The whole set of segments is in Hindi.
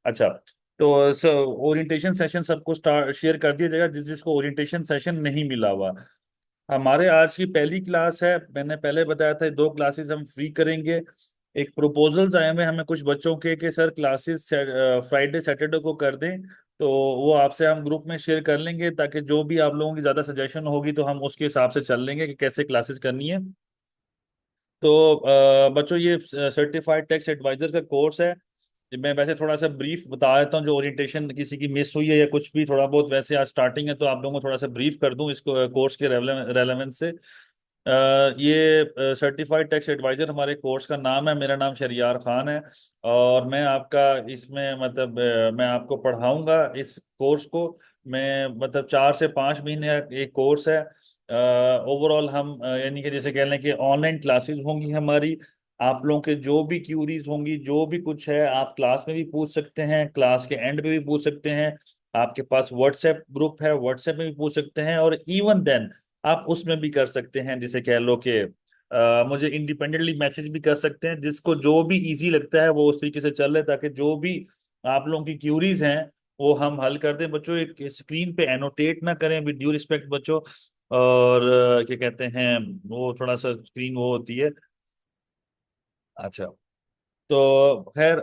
अच्छा, तो ओरिएंटेशन सेशन सबको स्टार्ट शेयर कर दिया जाएगा जिस जिसको ओरिएंटेशन सेशन नहीं मिला हुआ। हमारे आज की पहली क्लास है, मैंने पहले बताया था 2 क्लासेस हम फ्री करेंगे। एक प्रपोजल्स आए हुए हमें कुछ बच्चों के कि सर क्लासेस फ्राइडे सैटरडे को कर दें, तो वो आपसे हम ग्रुप में शेयर कर लेंगे, ताकि जो भी आप लोगों की ज़्यादा सजेशन होगी तो हम उसके हिसाब से चल लेंगे कि कैसे क्लासेस करनी है। तो बच्चों ये सर्टिफाइड टैक्स एडवाइजर का कोर्स है। मैं वैसे थोड़ा सा ब्रीफ बता देता हूँ, जो ओरिएंटेशन किसी की मिस हुई है या कुछ भी थोड़ा बहुत, वैसे आज स्टार्टिंग है तो आप लोगों को थोड़ा सा ब्रीफ कर दूं इसको कोर्स के रेलेवेंस से। ये सर्टिफाइड टैक्स एडवाइजर हमारे कोर्स का नाम है। मेरा नाम शहरियार खान है और मैं आपका इसमें मतलब मैं आपको पढ़ाऊंगा इस कोर्स को। मैं मतलब 4 से 5 महीने एक कोर्स है। ओवरऑल हम यानी कि जैसे कह लें कि ऑनलाइन क्लासेस होंगी हमारी। आप लोगों के जो भी क्यूरीज होंगी, जो भी कुछ है, आप क्लास में भी पूछ सकते हैं, क्लास के एंड पे भी पूछ सकते हैं। आपके पास व्हाट्सएप ग्रुप है, व्हाट्सएप में भी पूछ सकते हैं, और इवन देन आप उसमें भी कर सकते हैं। जिसे कह लो कि मुझे इंडिपेंडेंटली मैसेज भी कर सकते हैं। जिसको जो भी इजी लगता है वो उस तरीके से चल रहे, ताकि जो भी आप लोगों की क्यूरीज हैं वो हम हल कर दें। बच्चों एक स्क्रीन पे एनोटेट ना करें, विद ड्यू रिस्पेक्ट बच्चों। और क्या कहते हैं, वो थोड़ा सा स्क्रीन वो होती है। अच्छा, तो खैर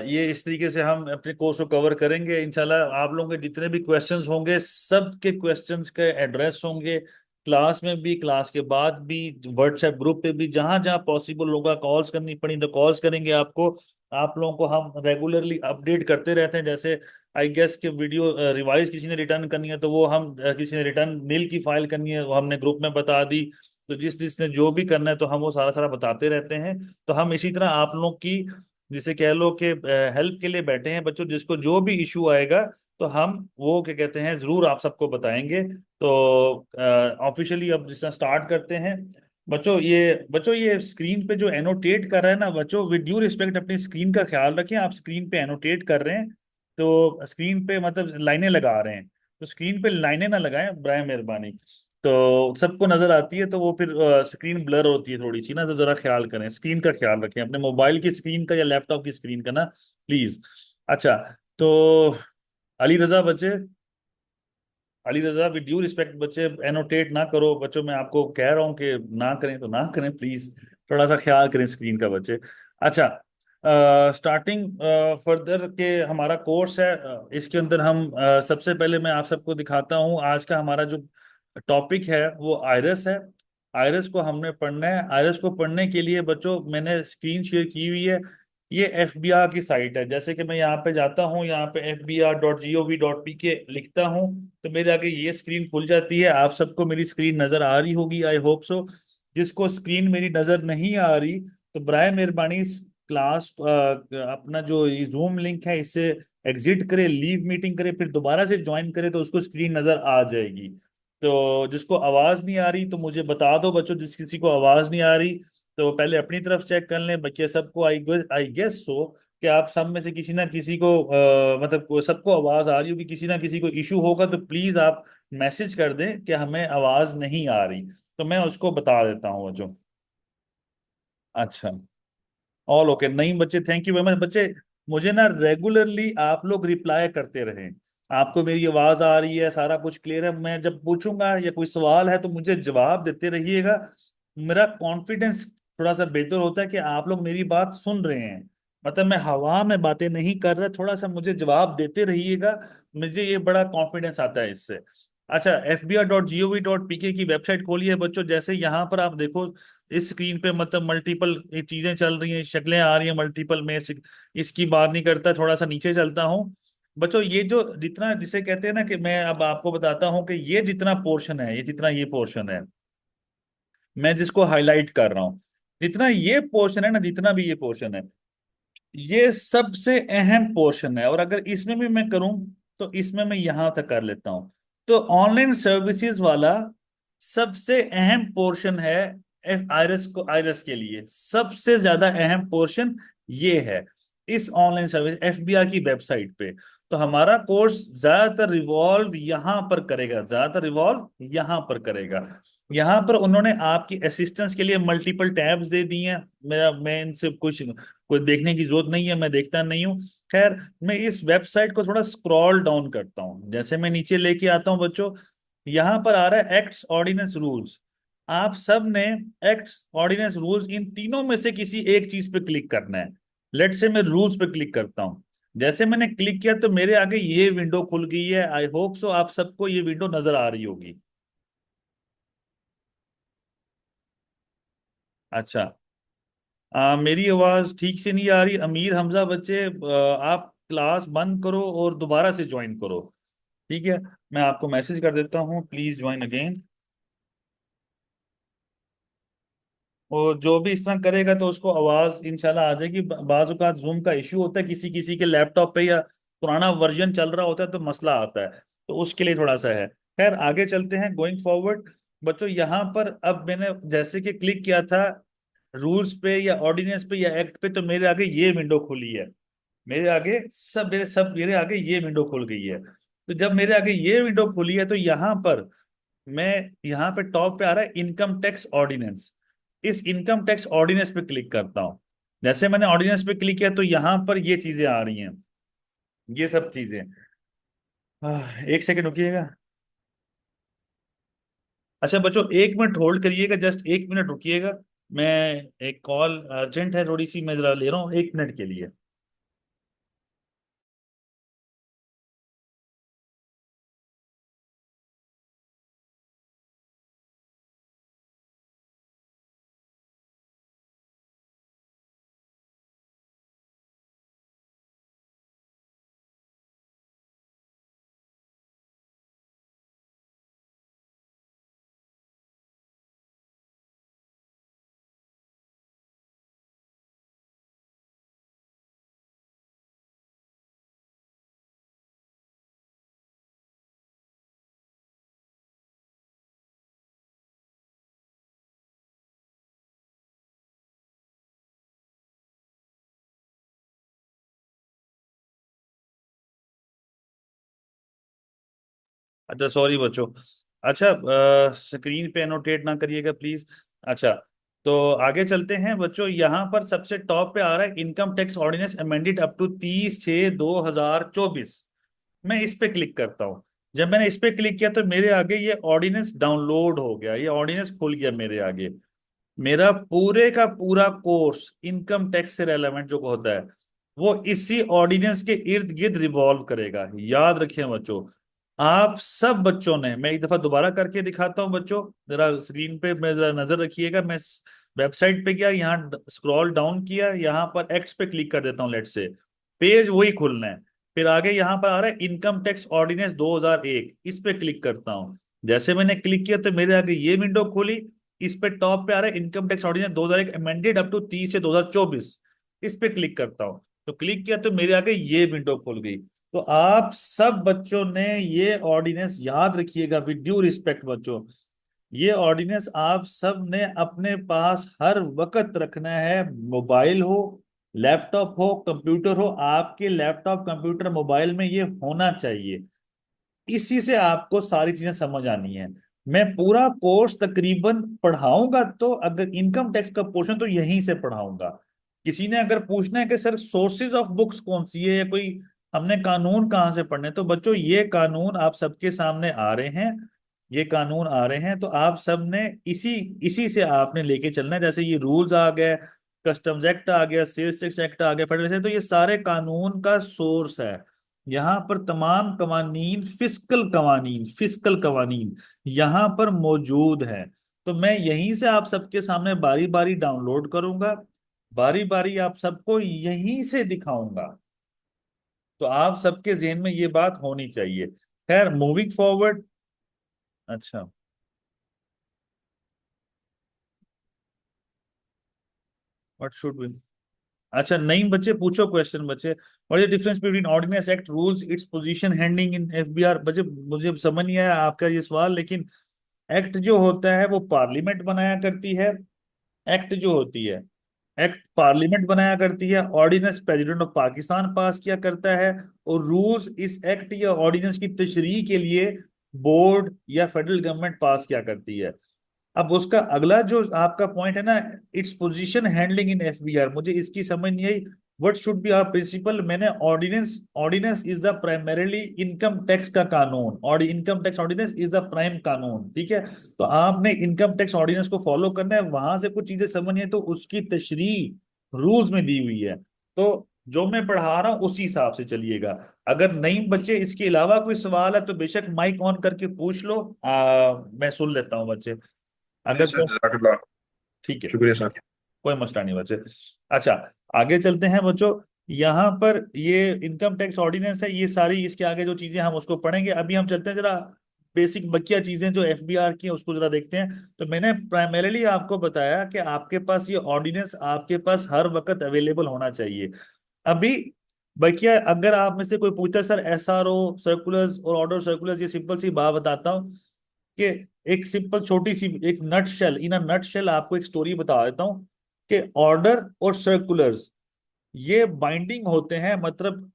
ये इस तरीके से हम अपने कोर्स को कवर करेंगे इंशाल्लाह। आप लोगों के जितने भी क्वेश्चंस होंगे, सबके क्वेश्चंस के एड्रेस होंगे क्लास में भी, क्लास के बाद भी, व्हाट्सएप ग्रुप पे भी, जहां जहां पॉसिबल होगा कॉल्स करनी पड़ी तो कॉल्स करेंगे आपको। आप लोगों को हम रेगुलरली अपडेट करते रहते हैं। जैसे आई गेस कि वीडियो रिवाइज किसी ने रिटर्न करनी है तो वो हम किसी ने रिटर्न नील की फाइल करनी है वो हमने ग्रुप में बता दी। तो जिस जिसने जो भी करना है तो हम वो सारा सारा बताते रहते हैं। तो हम इसी तरह आप लोग की, जिसे कह लो कि हेल्प के लिए बैठे हैं बच्चों। जिसको जो भी इशू आएगा तो हम वो क्या कहते हैं जरूर आप सबको बताएंगे। तो ऑफिशियली अब जिस तरह स्टार्ट करते हैं बच्चों ये स्क्रीन पे जो एनोटेट कर रहा है ना बच्चों, विद ड्यू रिस्पेक्ट अपनी स्क्रीन का ख्याल रखें। आप स्क्रीन पे एनोटेट कर रहे हैं तो स्क्रीन पे मतलब लाइनें लगा रहे हैं, तो स्क्रीन पे लाइनें ना लगाएं बराए मेहरबानी। तो सबको नजर आती है तो वो फिर स्क्रीन ब्लर होती है थोड़ी सी ना, तो जरा ख्याल करें, स्क्रीन का ख्याल रखें, अपने मोबाइल की स्क्रीन का या लैपटॉप की स्क्रीन का ना, प्लीज। अच्छा, तो अली रजा बच्चे, अली रजा विद ड्यू रिस्पेक्ट बच्चे, एनोटेट ना करो बच्चों। मैं आपको कह रहा हूँ कि ना करें तो ना करें प्लीज, थोड़ा सा ख्याल करें स्क्रीन का बच्चे। अच्छा, स्टार्टिंग फर्दर के हमारा कोर्स है। इसके अंदर हम सबसे पहले मैं आप सबको दिखाता हूँ आज का हमारा जो टॉपिक है वो आयरस है। आयरस को हमने पढ़ना है। आयरस को पढ़ने के लिए बच्चों मैंने स्क्रीन शेयर की हुई है। ये एफबीआर की साइट है। जैसे कि मैं यहाँ पे जाता हूँ, यहाँ पे fbr.gov.pk लिखता हूँ तो मेरे आगे ये स्क्रीन खुल जाती है। आप सबको मेरी स्क्रीन नजर आ रही होगी, आई होप सो। जिसको स्क्रीन मेरी नजर नहीं आ रही तो बराए मेहरबानी इस क्लास अपना जो जूम लिंक है इससे एग्जिट करे, लीव मीटिंग करे, फिर दोबारा से ज्वाइन करे तो उसको स्क्रीन नजर आ जाएगी। तो जिसको आवाज नहीं आ रही तो मुझे बता दो बच्चों, जिस किसी को आवाज नहीं आ रही तो पहले अपनी तरफ चेक कर लें बच्चे। सबको आई गेस सो कि आप सब में से किसी ना किसी को मतलब सबको आवाज आ रही होगी। किसी ना किसी को इशू होगा तो प्लीज आप मैसेज कर दें कि हमें आवाज नहीं आ रही, तो मैं उसको बता देता हूँ जो। अच्छा, ऑल ओके, नहीं बच्चे, थैंक यू वेरी मच बच्चे। मुझे ना रेगुलरली आप लोग रिप्लाई करते रहें। आपको मेरी आवाज आ रही है, सारा कुछ क्लियर है, मैं जब पूछूंगा या कोई सवाल है तो मुझे जवाब देते रहिएगा। मेरा कॉन्फिडेंस थोड़ा सा बेहतर होता है कि आप लोग मेरी बात सुन रहे हैं। मतलब मैं हवा में बातें नहीं कर रहा, थोड़ा सा मुझे जवाब देते रहिएगा। मुझे ये बड़ा कॉन्फिडेंस आता है इससे। अच्छा, fbr.gov.pk की वेबसाइट खोलिए बच्चों। जैसे यहाँ पर आप देखो इस स्क्रीन पे मतलब मल्टीपल चीजें चल रही हैं, शक्लें आ रही हैं मल्टीपल में इसकी बात नहीं करता, थोड़ा सा नीचे चलता हूँ बच्चों। ये जो जितना जिसे कहते हैं ना कि मैं अब आपको बताता हूँ कि ये जितना पोर्शन है, ये जितना ये पोर्शन है मैं जिसको हाईलाइट कर रहा हूँ, जितना ये पोर्शन है ना, जितना भी ये पोर्शन है, ये सबसे अहम पोर्शन है। और अगर इसमें भी मैं करूं तो इसमें मैं यहां तक कर लेता हूं। तो ऑनलाइन सर्विसेज वाला सबसे अहम पोर्शन है। आयरस को, आयरस के लिए सबसे ज्यादा अहम पोर्शन ये है इस ऑनलाइन सर्विस एफबीआई की वेबसाइट पे। तो हमारा कोर्स ज्यादातर रिवॉल्व यहां पर करेगा, ज्यादातर रिवॉल्व यहां पर करेगा। यहाँ पर उन्होंने आपकी असिस्टेंस के लिए मल्टीपल टैब्स दे दी हैं। मैं इनसे कुछ कोई देखने की जरूरत नहीं है, मैं देखता नहीं हूँ। खैर, मैं इस वेबसाइट को थोड़ा स्क्रॉल डाउन करता हूँ, जैसे मैं नीचे लेके आता हूँ बच्चों, यहाँ पर आ रहा है एक्ट्स ऑर्डिनेंस रूल्स। आप सब ने एक्ट्स ऑर्डिनेंस रूल्स इन तीनों में से किसी एक चीज पे क्लिक करना है। लेट से मैं रूल्स पे क्लिक करता हूँ। जैसे मैंने क्लिक किया तो मेरे आगे ये विंडो खुल गई है। आई होप सो आप सबको ये विंडो नजर आ रही होगी। अच्छा, मेरी आवाज ठीक से नहीं आ रही। अमीर हमजा बच्चे, आप क्लास बंद करो और दोबारा से ज्वाइन करो। ठीक है, मैं आपको मैसेज कर देता हूँ, प्लीज ज्वाइन अगेन। और जो भी इस तरह करेगा तो उसको आवाज इंशाल्लाह आ जाएगी। बाज़ औक़ात जूम का इश्यू होता है, किसी किसी के लैपटॉप पे या पुराना वर्जन चल रहा होता है तो मसला आता है। तो उसके लिए थोड़ा सा है। खैर, आगे चलते हैं, गोइंग फॉरवर्ड। बच्चों, यहाँ पर अब मैंने जैसे कि क्लिक किया था रूल्स पे या ऑर्डिनेंस पे या एक्ट पे, तो मेरे आगे ये विंडो खुली है। मेरे आगे ये विंडो खुल गई है। तो जब मेरे आगे ये विंडो खुली है तो यहाँ पर मैं, यहाँ पे टॉप पे आ रहा है इनकम टैक्स ऑर्डिनेंस। इस इनकम टैक्स ऑर्डिनेंस पे क्लिक करता हूँ। जैसे मैंने ऑर्डिनेंस पे क्लिक किया तो यहाँ पर ये चीजें आ रही हैं, ये सब चीजें। एक सेकंड रुकिएगा। अच्छा बच्चों, एक मिनट होल्ड करिएगा, जस्ट एक मिनट रुकिएगा। मैं, एक कॉल अर्जेंट है थोड़ी सी, मैं जरा ले रहा हूँ, एक मिनट के लिए। अच्छा, सॉरी बच्चों। अच्छा, स्क्रीन पे एनोटेट ना करिएगा प्लीज। अच्छा, तो आगे चलते हैं बच्चों। यहाँ पर सबसे टॉप पे आ रहा है income tax ordinance amended up to 30/6/2024। मैं इस पे क्लिक करता हूँ। जब मैंने इस पे क्लिक किया तो मेरे आगे ये ऑर्डिनेंस डाउनलोड हो गया, ये ऑर्डिनेंस खुल गया मेरे आगे। मेरा पूरे का पूरा कोर्स इनकम टैक्स से रेलेवेंट जो होता है वो इसी ऑर्डिनेंस के इर्द गिर्द रिवॉल्व करेगा। याद रखिए बच्चों, आप सब बच्चों ने, मैं एक दफा दोबारा करके दिखाता हूं बच्चों, जरा स्क्रीन पे मैं जरा नजर रखिएगा। मैं वेबसाइट पे गया, यहाँ स्क्रॉल डाउन किया, यहाँ पर एक्स पे क्लिक कर देता हूँ, लेट से पेज वही खुलना है। फिर आगे यहाँ पर आ रहा है इनकम टैक्स ऑर्डिनेंस 2001, इस पे क्लिक करता हूँ। जैसे मैंने क्लिक किया तो मेरे आगे ये विंडो खुली। इस पे टॉप पे आ रहा है income tax ordinance 2001 amended up to 30/6/2024। इस पे क्लिक करता हूँ। तो क्लिक किया तो मेरे आगे ये विंडो खुल गई। तो आप सब बच्चों ने ये ऑर्डिनेंस याद रखिएगा, विद ड्यू रिस्पेक्ट बच्चों, ये ऑर्डिनेंस आप सब ने अपने पास हर वक्त रखना है। मोबाइल हो, लैपटॉप हो, कंप्यूटर हो, आपके लैपटॉप कंप्यूटर मोबाइल में ये होना चाहिए। इसी से आपको सारी चीजें समझ आनी है। मैं पूरा कोर्स तकरीबन पढ़ाऊंगा तो अगर इनकम टैक्स का पोर्शन तो यहीं से पढ़ाऊंगा। किसी ने अगर पूछना है कि सर सोर्सेज ऑफ बुक्स कौन सी है या कोई हमने कानून कहाँ से पढ़ने, तो बच्चों ये कानून आप सबके सामने आ रहे हैं। ये कानून आ रहे हैं तो आप सब ने इसी इसी से आपने लेके चलना है। जैसे ये रूल्स आ गए, कस्टम्स एक्ट आ गया, सेल्स टैक्स एक्ट आ गया, फेडरल से, तो ये सारे कानून का सोर्स है। यहाँ पर तमाम कवानीन, फिस्कल कवानीन यहाँ पर मौजूद है। तो मैं यहीं से आप सबके सामने बारी बारी डाउनलोड करूंगा, बारी बारी आप सबको यहीं से दिखाऊंगा। तो आप सबके जहन में ये बात होनी चाहिए। खैर, मूविंग फॉरवर्ड। अच्छा, व्हाट शुड बी। अच्छा, नहीं बच्चे, पूछो क्वेश्चन बच्चे। What is difference between ordinance act rules, it's position handing in FBR. बच्चे, मुझे समझ नहीं आया आपका ये सवाल, लेकिन एक्ट जो होता है वो पार्लियामेंट बनाया करती है। एक्ट जो होती है, एक्ट पार्लियामेंट बनाया करती है। ऑर्डिनेंस प्रेसिडेंट ऑफ पाकिस्तान पास किया करता है। और रूल्स इस एक्ट या ऑर्डिनेंस की तशरीह के लिए बोर्ड या फेडरल गवर्नमेंट पास किया करती है। अब उसका अगला जो आपका पॉइंट है ना, it's position handling in FBR, मुझे इसकी समझ नहीं आई। What should be our principal, मैंने ordinance, ordinance is the primarily income tax का कानून, और income tax ordinance is the prime कानून, ठीक है। तो आपने इनकम टैक्स ऑर्डिनेंस को फॉलो करना है, वहां से कुछ चीजें समझनी है तो उसकी तशरीह रूल्स में दी हुई है। तो जो मैं पढ़ा रहा हूँ उसी हिसाब से चलिएगा। अगर नहीं बच्चे इसके अलावा कोई सवाल है तो बेशक माइक ऑन करके पूछ लो, मैं सुन लेता हूँ बच्चे। नहीं अगर सर, तो जज़ाकल्लाह। ठीक है, शुक्रिया सर। कोई मसला नहीं बच्चे। अच्छा, आगे चलते हैं बच्चों। यहाँ पर ये इनकम टैक्स ऑर्डिनेंस है, ये सारी इसके आगे जो चीजें हम उसको पढ़ेंगे। अभी हम चलते हैं जरा बेसिक बकिया चीजें जो एफबीआर की हैं उसको जरा देखते हैं। तो मैंने प्राइमरीली आपको बताया कि आपके पास ये ऑर्डिनेंस आपके पास हर वक्त अवेलेबल होना चाहिए। अभी बकिया अगर आप में से कोई पूछता है सर एसआरओ सर्कुलर्स और ऑर्डर सर्कुलर्स, ये सिंपल सी बात बताता हूँ कि एक सिंपल छोटी सी एक नट शेल, इन नट शेल आपको एक स्टोरी बता देता हूँ कि ऑर्डर और सर्कुलर्स ये बाइंडिंग होते हैं, मतलब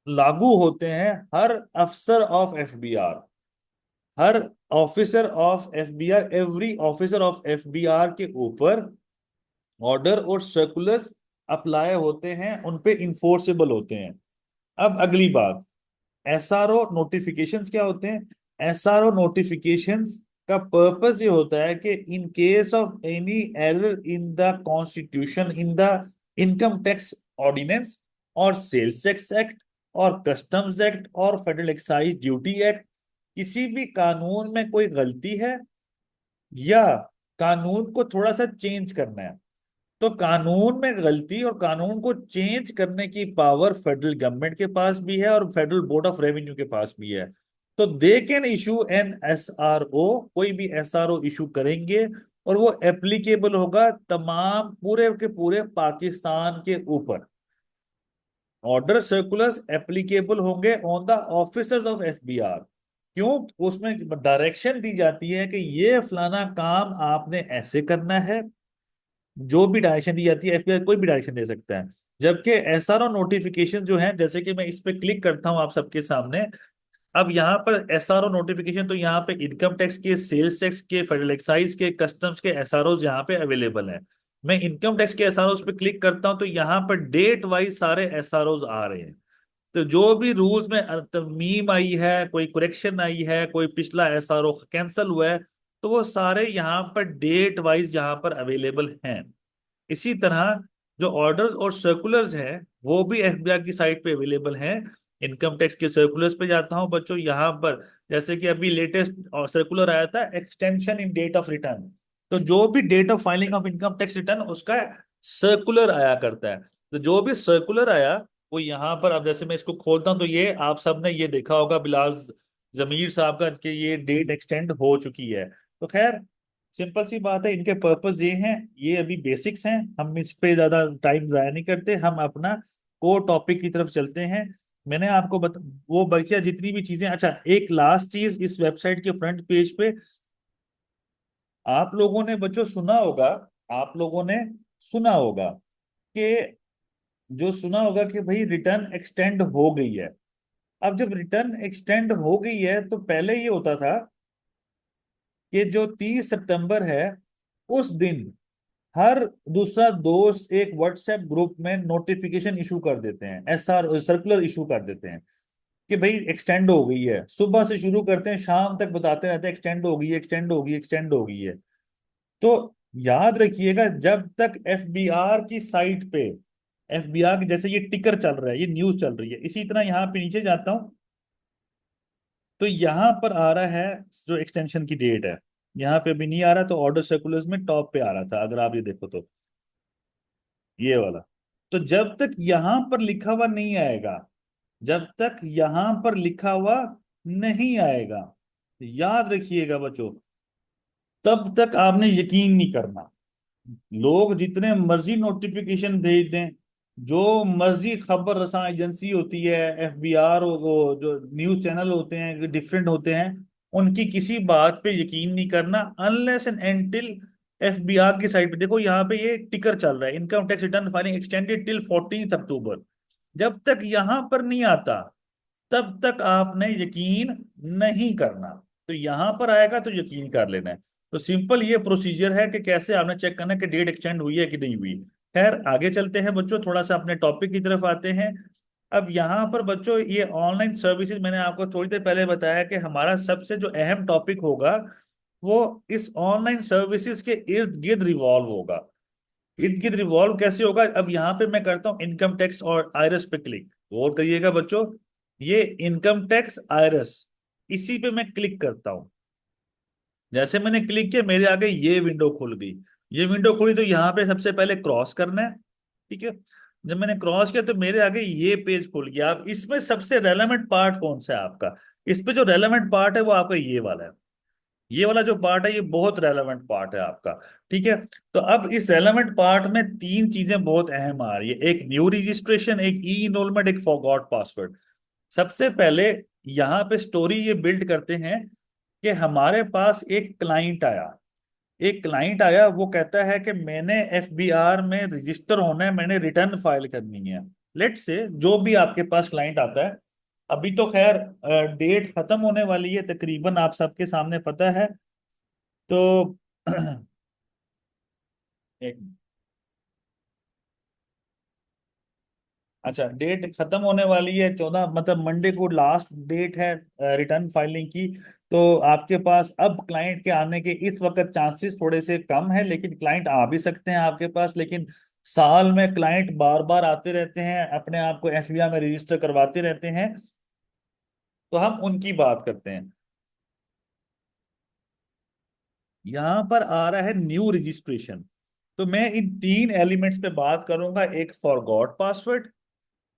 लागू होते हैं हर अफसर of FBR, her officer of FBR, every officer of FBR के ऊपर ऑर्डर और सर्कुलर्स अप्लाई होते हैं, उन पे इंफोर्सेबल होते हैं। अब अगली बात, एसआरओ नोटिफिकेशंस क्या होते हैं? एसआरओ नोटिफिकेशंस का पर्पस ये होता है कि in case of any error in the constitution, in the income tax ordinance और सेल्स टैक्स एक्ट और कस्टम्स एक्ट और फेडरल एक्साइज ड्यूटी एक्ट, किसी भी कानून में कोई गलती है या कानून को थोड़ा सा चेंज करना है, तो कानून में गलती और कानून को चेंज करने की पावर फेडरल गवर्नमेंट के पास भी है और फेडरल बोर्ड ऑफ रेवेन्यू के पास भी है। तो they can issue an SRO, कोई भी एसआरओ इशू करेंगे और वो एप्लीकेबल होगा तमाम पूरे के पूरे पाकिस्तान के ऊपर। ऑर्डर सर्कुलर्स एप्लीकेबल होंगे on the officers of FBR. क्यों? उसमें डायरेक्शन दी जाती है कि ये फलाना काम आपने ऐसे करना है, जो भी डायरेक्शन दी जाती है, एफबीआई कोई भी डायरेक्शन दे सकता है। जबकि एसआरओ नोटिफिकेशन जो है, जैसे कि मैं इस पे क्लिक करता हूं आप सबके सामने, अब यहाँ पर एसआरओ नोटिफिकेशन, तो यहाँ पे इनकम टैक्स के, सेल्स टैक्स के, फेडरल एक्साइज के, कस्टम्स के एसआरओ यहाँ पे अवेलेबल हैं। मैं इनकम टैक्स के एसआरओ पे क्लिक करता हूं तो यहाँ पर डेट वाइज सारे एसआरओ आ रहे हैं। तो जो भी रूल्स में तरमीम आई है, कोई करेक्शन आई है, कोई पिछला एसआरओ कैंसिल हुआ है, तो वो सारे यहाँ पर डेट वाइज यहाँ पर अवेलेबल हैं। इसी तरह जो ऑर्डर्स और सर्कुलर्स हैं वो भी एफबीआई की साइट पे अवेलेबल हैं। इनकम टैक्स के सर्कुलर्स पे जाता हूं बच्चों, यहाँ पर जैसे कि अभी लेटेस्ट सर्कुलर आया था, extension in date of return. तो जो भी date of filing of income tax return, उसका सर्कुलर आया करता है। तो जो भी सर्कुलर आया वो यहाँ पर, अब जैसे मैं इसको खोलता हूँ तो ये आप सबने ये देखा होगा बिलाल जमीर साहब का कि ये डेट एक्सटेंड हो चुकी है। तो खैर सिंपल सी बात है, इनके पर्पस ये हैं, ये अभी बेसिक्स हैं, हम इस पे ज्यादा टाइम जाया नहीं करते, हम अपना कोर टॉपिक की तरफ चलते हैं। मैंने आपको वो बल्कि जितनी भी चीजें, अच्छा एक लास्ट चीज, इस वेबसाइट के फ्रंट पेज पे आप लोगों ने बच्चों सुना होगा, आप लोगों ने सुना होगा कि, जो सुना होगा कि भाई रिटर्न एक्सटेंड हो गई है। अब जब रिटर्न एक्सटेंड हो गई है तो पहले ये होता था कि जो 30 सितंबर है उस दिन हर दूसरा दोस्त एक व्हाट्सएप ग्रुप में नोटिफिकेशन इशू कर देते हैं, एसआर सर्कुलर इशू कर देते हैं कि भाई एक्सटेंड हो गई है। सुबह से शुरू करते हैं, शाम तक बताते रहते हैं एक्सटेंड हो गई है, एक्सटेंड हो गई, एक्सटेंड हो गई है। तो याद रखिएगा, जब तक एफबीआर की साइट पे, एफबीआर जैसे ये टिकर चल रहा है, ये न्यूज चल रही है, इसी तरह यहाँ पे नीचे जाता हूँ तो यहाँ पर आ रहा है जो एक्सटेंशन की डेट है। यहाँ पे भी नहीं आ रहा, तो ऑर्डर सर्कुलर्स में टॉप पे आ रहा था, अगर आप ये देखो तो ये वाला। तो जब तक यहां पर लिखा हुआ नहीं आएगा, जब तक यहां पर लिखा हुआ नहीं आएगा, याद रखिएगा बच्चों, तब तक आपने यकीन नहीं करना। लोग जितने मर्जी नोटिफिकेशन भेज दें, जो मर्जी खबर रसां एजेंसी होती है, एफबीआर, वो जो न्यूज चैनल होते हैं डिफरेंट होते हैं, उनकी किसी बात पे यकीन नहीं करना अनलेस एंड एंटिल एफबीआर की साइट पे देखो, यहाँ पे ये टिकर चल रहा है, income tax return filing extended till 14 अक्टूबर। जब तक यहां पर नहीं आता तब तक आपने यकीन नहीं करना। तो यहां पर आएगा तो यकीन कर लेना है। तो सिंपल ये प्रोसीजर है कि कैसे आपने चेक करना है कि डेट एक्सटेंड हुई है कि नहीं हुई। खैर आगे चलते हैं बच्चों, थोड़ा सा अपने टॉपिक की तरफ आते हैं। अब यहाँ पर बच्चों ये ऑनलाइन सर्विसेज मैंने आपको थोड़ी देर पहले बताया कि हमारा सबसे जो अहम टॉपिक होगा वो इस ऑनलाइन सर्विसेज के इर्द गिर्द रिवॉल्व होगा। इर्द गिर्द रिवॉल्व कैसे होगा, अब यहाँ पे मैं करता हूँ इनकम टैक्स और आयरस पे क्लिक, गौर करिएगा बच्चों। ये इनकम टैक्स आयरस, इसी पे मैं क्लिक करता हूँ। जैसे मैंने क्लिक किया मेरे आगे ये विंडो खुल गई। ये विंडो खुली तो यहाँ पे सबसे पहले क्रॉस करना है, ठीक है। जब मैंने क्रॉस किया तो मेरे आगे ये पेज खुल गया। अब इसमें सबसे रेलेवेंट पार्ट कौन सा है आपका, इस पे जो रेलेवेंट पार्ट है वो आपका ये वाला है। ये वाला जो पार्ट है ये बहुत रेलेवेंट पार्ट है आपका, ठीक है। तो अब इस रेलेवेंट पार्ट में तीन चीजें बहुत अहम आ रही है, एक न्यू रजिस्ट्रेशन, एक ई इनरोलमेंट, एक फॉरगॉट पासवर्ड। सबसे पहले यहाँ पे स्टोरी ये बिल्ड करते हैं कि हमारे पास एक क्लाइंट आया। एक क्लाइंट आया, वो कहता है कि मैंने एफबीआर में रजिस्टर होना है, मैंने रिटर्न फाइल करनी है। लेट से जो भी आपके पास क्लाइंट आता है, अभी तो खैर डेट खत्म होने वाली है तकरीबन, आप सबके सामने पता है। तो एक, अच्छा डेट खत्म होने वाली है 14, मतलब मंडे को लास्ट डेट है रिटर्न फाइलिंग की। तो आपके पास अब क्लाइंट के आने के इस वक्त चांसेस थोड़े से कम है, लेकिन क्लाइंट आ भी सकते हैं आपके पास। लेकिन साल में क्लाइंट बार बार आते रहते हैं, अपने आप को एफबीआई में रजिस्टर करवाते रहते हैं। तो हम उनकी बात करते हैं। यहां पर आ रहा है न्यू रजिस्ट्रेशन। तो मैं इन तीन एलिमेंट्स पे बात करूंगा, एक फॉरगॉट पासवर्ड,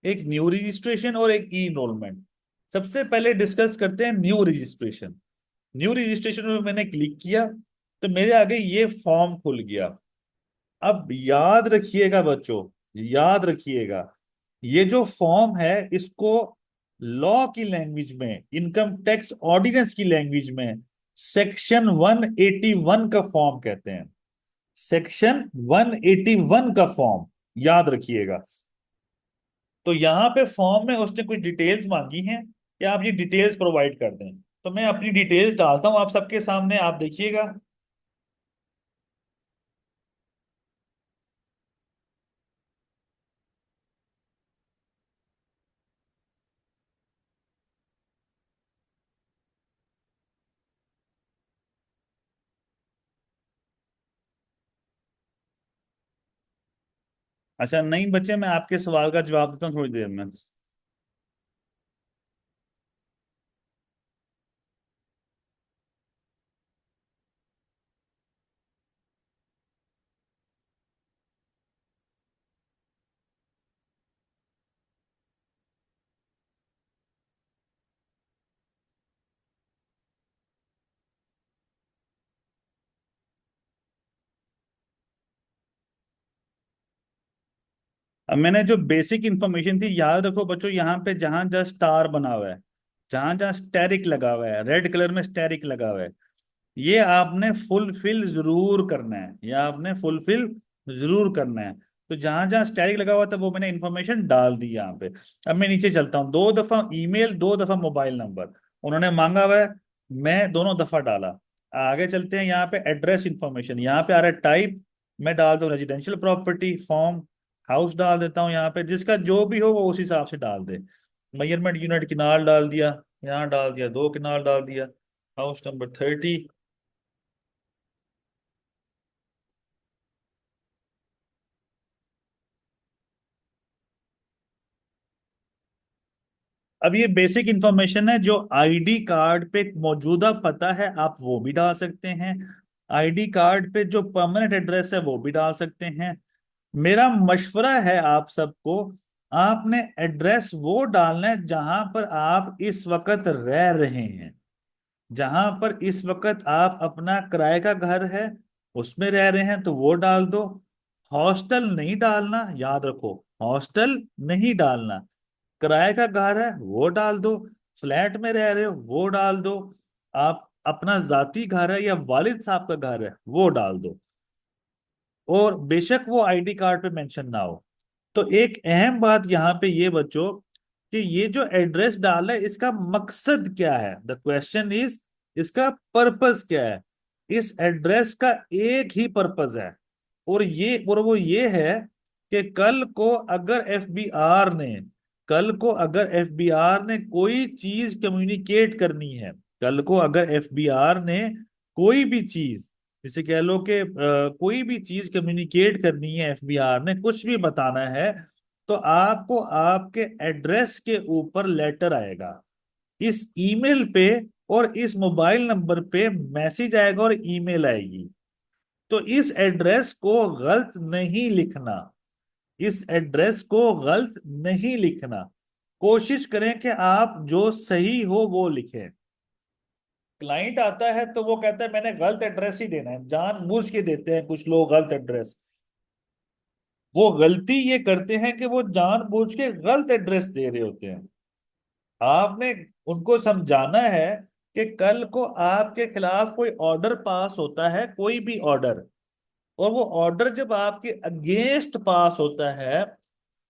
एक न्यू रजिस्ट्रेशन और एक ई इनरोलमेंट। सबसे पहले डिस्कस करते हैं न्यू रजिस्ट्रेशन। न्यू रजिस्ट्रेशन में मैंने क्लिक किया तो मेरे आगे ये फॉर्म खुल गया। अब याद रखिएगा बच्चों, याद रखिएगा, ये जो फॉर्म है इसको लॉ की लैंग्वेज में, इनकम टैक्स ऑर्डिनेंस की लैंग्वेज में सेक्शन 181 का फॉर्म कहते हैं। सेक्शन 181 का फॉर्म, याद रखिएगा। तो यहाँ पे फॉर्म में उसने कुछ डिटेल्स मांगी हैं कि आप ये डिटेल्स प्रोवाइड कर दें। तो मैं अपनी डिटेल्स डालता हूँ आप सबके सामने, आप देखिएगा। अच्छा नहीं बच्चे, मैं आपके सवाल का जवाब देता हूँ थोड़ी देर में। अब मैंने जो बेसिक इंफॉर्मेशन थी, याद रखो बच्चों, यहाँ पे जहां जहाँ स्टार बना हुआ है, जहां जहाँ स्टेरिक लगा हुआ है, रेड कलर में स्टेरिक लगा हुआ है, ये आपने फुलफिल जरूर करना है, ये आपने फुलफिल जरूर करना है। तो जहां जहां स्टैटिक लगा हुआ था वो मैंने इन्फॉर्मेशन डाल दी यहाँ पे। अब मैं नीचे चलता हूँ, 2 दफा ईमेल, 2 दफा मोबाइल नंबर उन्होंने मांगा हुआ है, मैं दोनों दफा डाला। आगे चलते हैं, यहाँ पे एड्रेस इंफॉर्मेशन, यहाँ पे आ रहा है टाइप, मैं डाल दूँ रेजिडेंशियल प्रॉपर्टी फॉर्म, हाउस डाल देता हूँ यहाँ पे, जिसका जो भी हो वो उस हिसाब से डाल दे। मेजरमेंट यूनिट किनार डाल दिया, यहाँ डाल दिया, 2 किनार डाल दिया, हाउस नंबर 30। अब ये बेसिक इंफॉर्मेशन है, जो आईडी कार्ड पे मौजूदा पता है आप वो भी डाल सकते हैं, आईडी कार्ड पे जो परमानेंट एड्रेस है वो भी डाल सकते हैं। मेरा मशवरा है आप सबको, आपने एड्रेस वो डालना है जहां पर आप इस वक्त रह रहे हैं। जहां पर इस वक्त आप अपना किराए का घर है उसमें रह रहे हैं तो वो डाल दो। हॉस्टल नहीं डालना, याद रखो, हॉस्टल नहीं डालना। किराए का घर है वो डाल दो, फ्लैट में रह रहे हो वो डाल दो, आप अपना जाती घर है या वालिद साहब का घर है वो डाल दो। और बेशक वो आईडी कार्ड पे मेंशन ना हो। तो एक अहम बात यहाँ पे ये बच्चों, कि ये जो एड्रेस डाला है इसका मकसद क्या है, द क्वेश्चन इज, इसका पर्पस क्या है। इस एड्रेस का एक ही पर्पज है, और वो ये है कि कल को अगर एफबीआर ने कोई चीज कम्युनिकेट करनी है, कल को अगर एफबीआर ने कोई भी चीज, जैसे कह लो कि कोई भी चीज कम्युनिकेट करनी है, एफबीआर ने कुछ भी बताना है, तो आपको आपके एड्रेस के ऊपर लेटर आएगा, इस ईमेल पे और इस मोबाइल नंबर पे मैसेज आएगा और ईमेल आएगी। तो इस एड्रेस को गलत नहीं लिखना, इस एड्रेस को गलत नहीं लिखना। कोशिश करें कि आप जो सही हो वो लिखें। क्लाइंट आता है तो वो कहता है मैंने गलत एड्रेस ही देना है, जानबूझ के देते हैं कुछ लोग गलत एड्रेस। वो गलती ये करते हैं कि वो जानबूझ के गलत एड्रेस दे रहे होते हैं। आपने उनको समझाना है कि कल को आपके खिलाफ कोई ऑर्डर पास होता है, कोई भी ऑर्डर, और वो ऑर्डर जब आपके अगेंस्ट पास होता है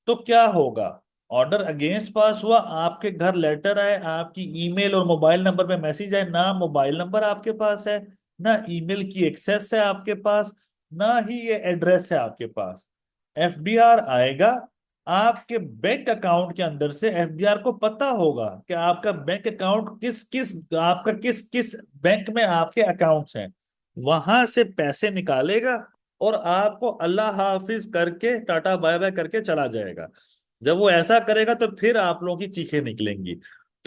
तो क्या होगा। ऑर्डर अगेंस्ट पास हुआ, आपके घर लेटर आए, आपकी ईमेल और मोबाइल नंबर पे मैसेज आए, ना मोबाइल नंबर आपके पास है, ना ईमेल की एक्सेस है आपके पास, ना ही ये एड्रेस है आपके पास। एफबीआर आएगा, आपके बैंक अकाउंट के अंदर से एफबीआर को पता होगा कि आपका बैंक अकाउंट किस किस आपका किस किस बैंक में आपके अकाउंट्स हैं, वहां से पैसे निकालेगा और आपको अल्लाह हाफिज करके टाटा बाय बाय करके चला जाएगा। जब वो ऐसा करेगा तो फिर आप लोगों की चीखें निकलेंगी।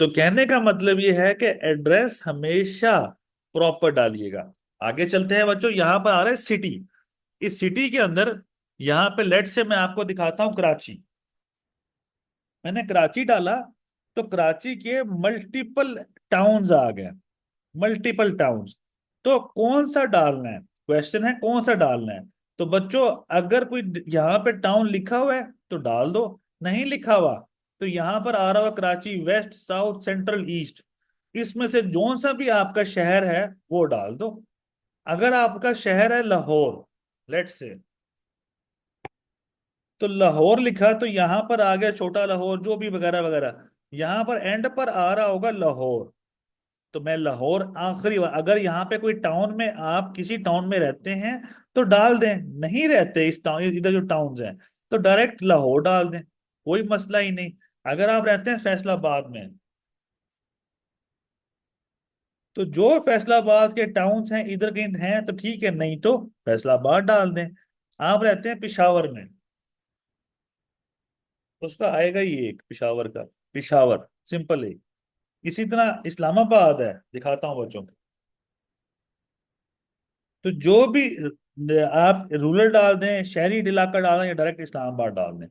तो कहने का मतलब ये है कि एड्रेस हमेशा प्रॉपर डालिएगा। आगे चलते हैं बच्चों, यहां पर आ रहा है सिटी। इस सिटी के अंदर, यहां पे लेट से मैं आपको दिखाता हूं कराची। मैंने कराची डाला तो कराची के मल्टीपल टाउन्स आ गए, मल्टीपल टाउन्स। तो कौन सा डालना है, क्वेश्चन है कौन सा डालना है। तो बच्चों अगर कोई यहाँ पे टाउन लिखा हुआ है तो डाल दो, नहीं लिखा हुआ तो यहाँ पर आ रहा हुआ Karachi west south central east, इसमें से जो सा भी आपका शहर है वो डाल दो। अगर आपका शहर है लाहौर, लेट से, तो लाहौर लिखा तो यहां पर आ गया छोटा लाहौर जो भी वगैरह वगैरह, यहां पर एंड पर आ रहा होगा लाहौर। तो मैं लाहौर आखिरी बार, अगर यहाँ पे कोई टाउन में, आप किसी टाउन में रहते हैं तो डाल दें, नहीं रहते इस टाउन इधर जो टाउन्स हैं तो डायरेक्ट लाहौर डाल दें, कोई मसला ही नहीं। अगर आप रहते हैं फैसलाबाद में तो जो फैसलाबाद के टाउन्स हैं इधर कहीं हैं तो ठीक है, नहीं तो फैसलाबाद डाल दें। आप रहते हैं पिशावर में, तो उसका आएगा ही एक पिशावर का, पिशावर सिंपल है। इसी तरह इस्लामाबाद है, दिखाता हूँ बच्चों को। तो जो भी आप रूरल डाल दें, शहरी इलाका डाल दें या डायरेक्ट इस्लामाबाद डाल दें,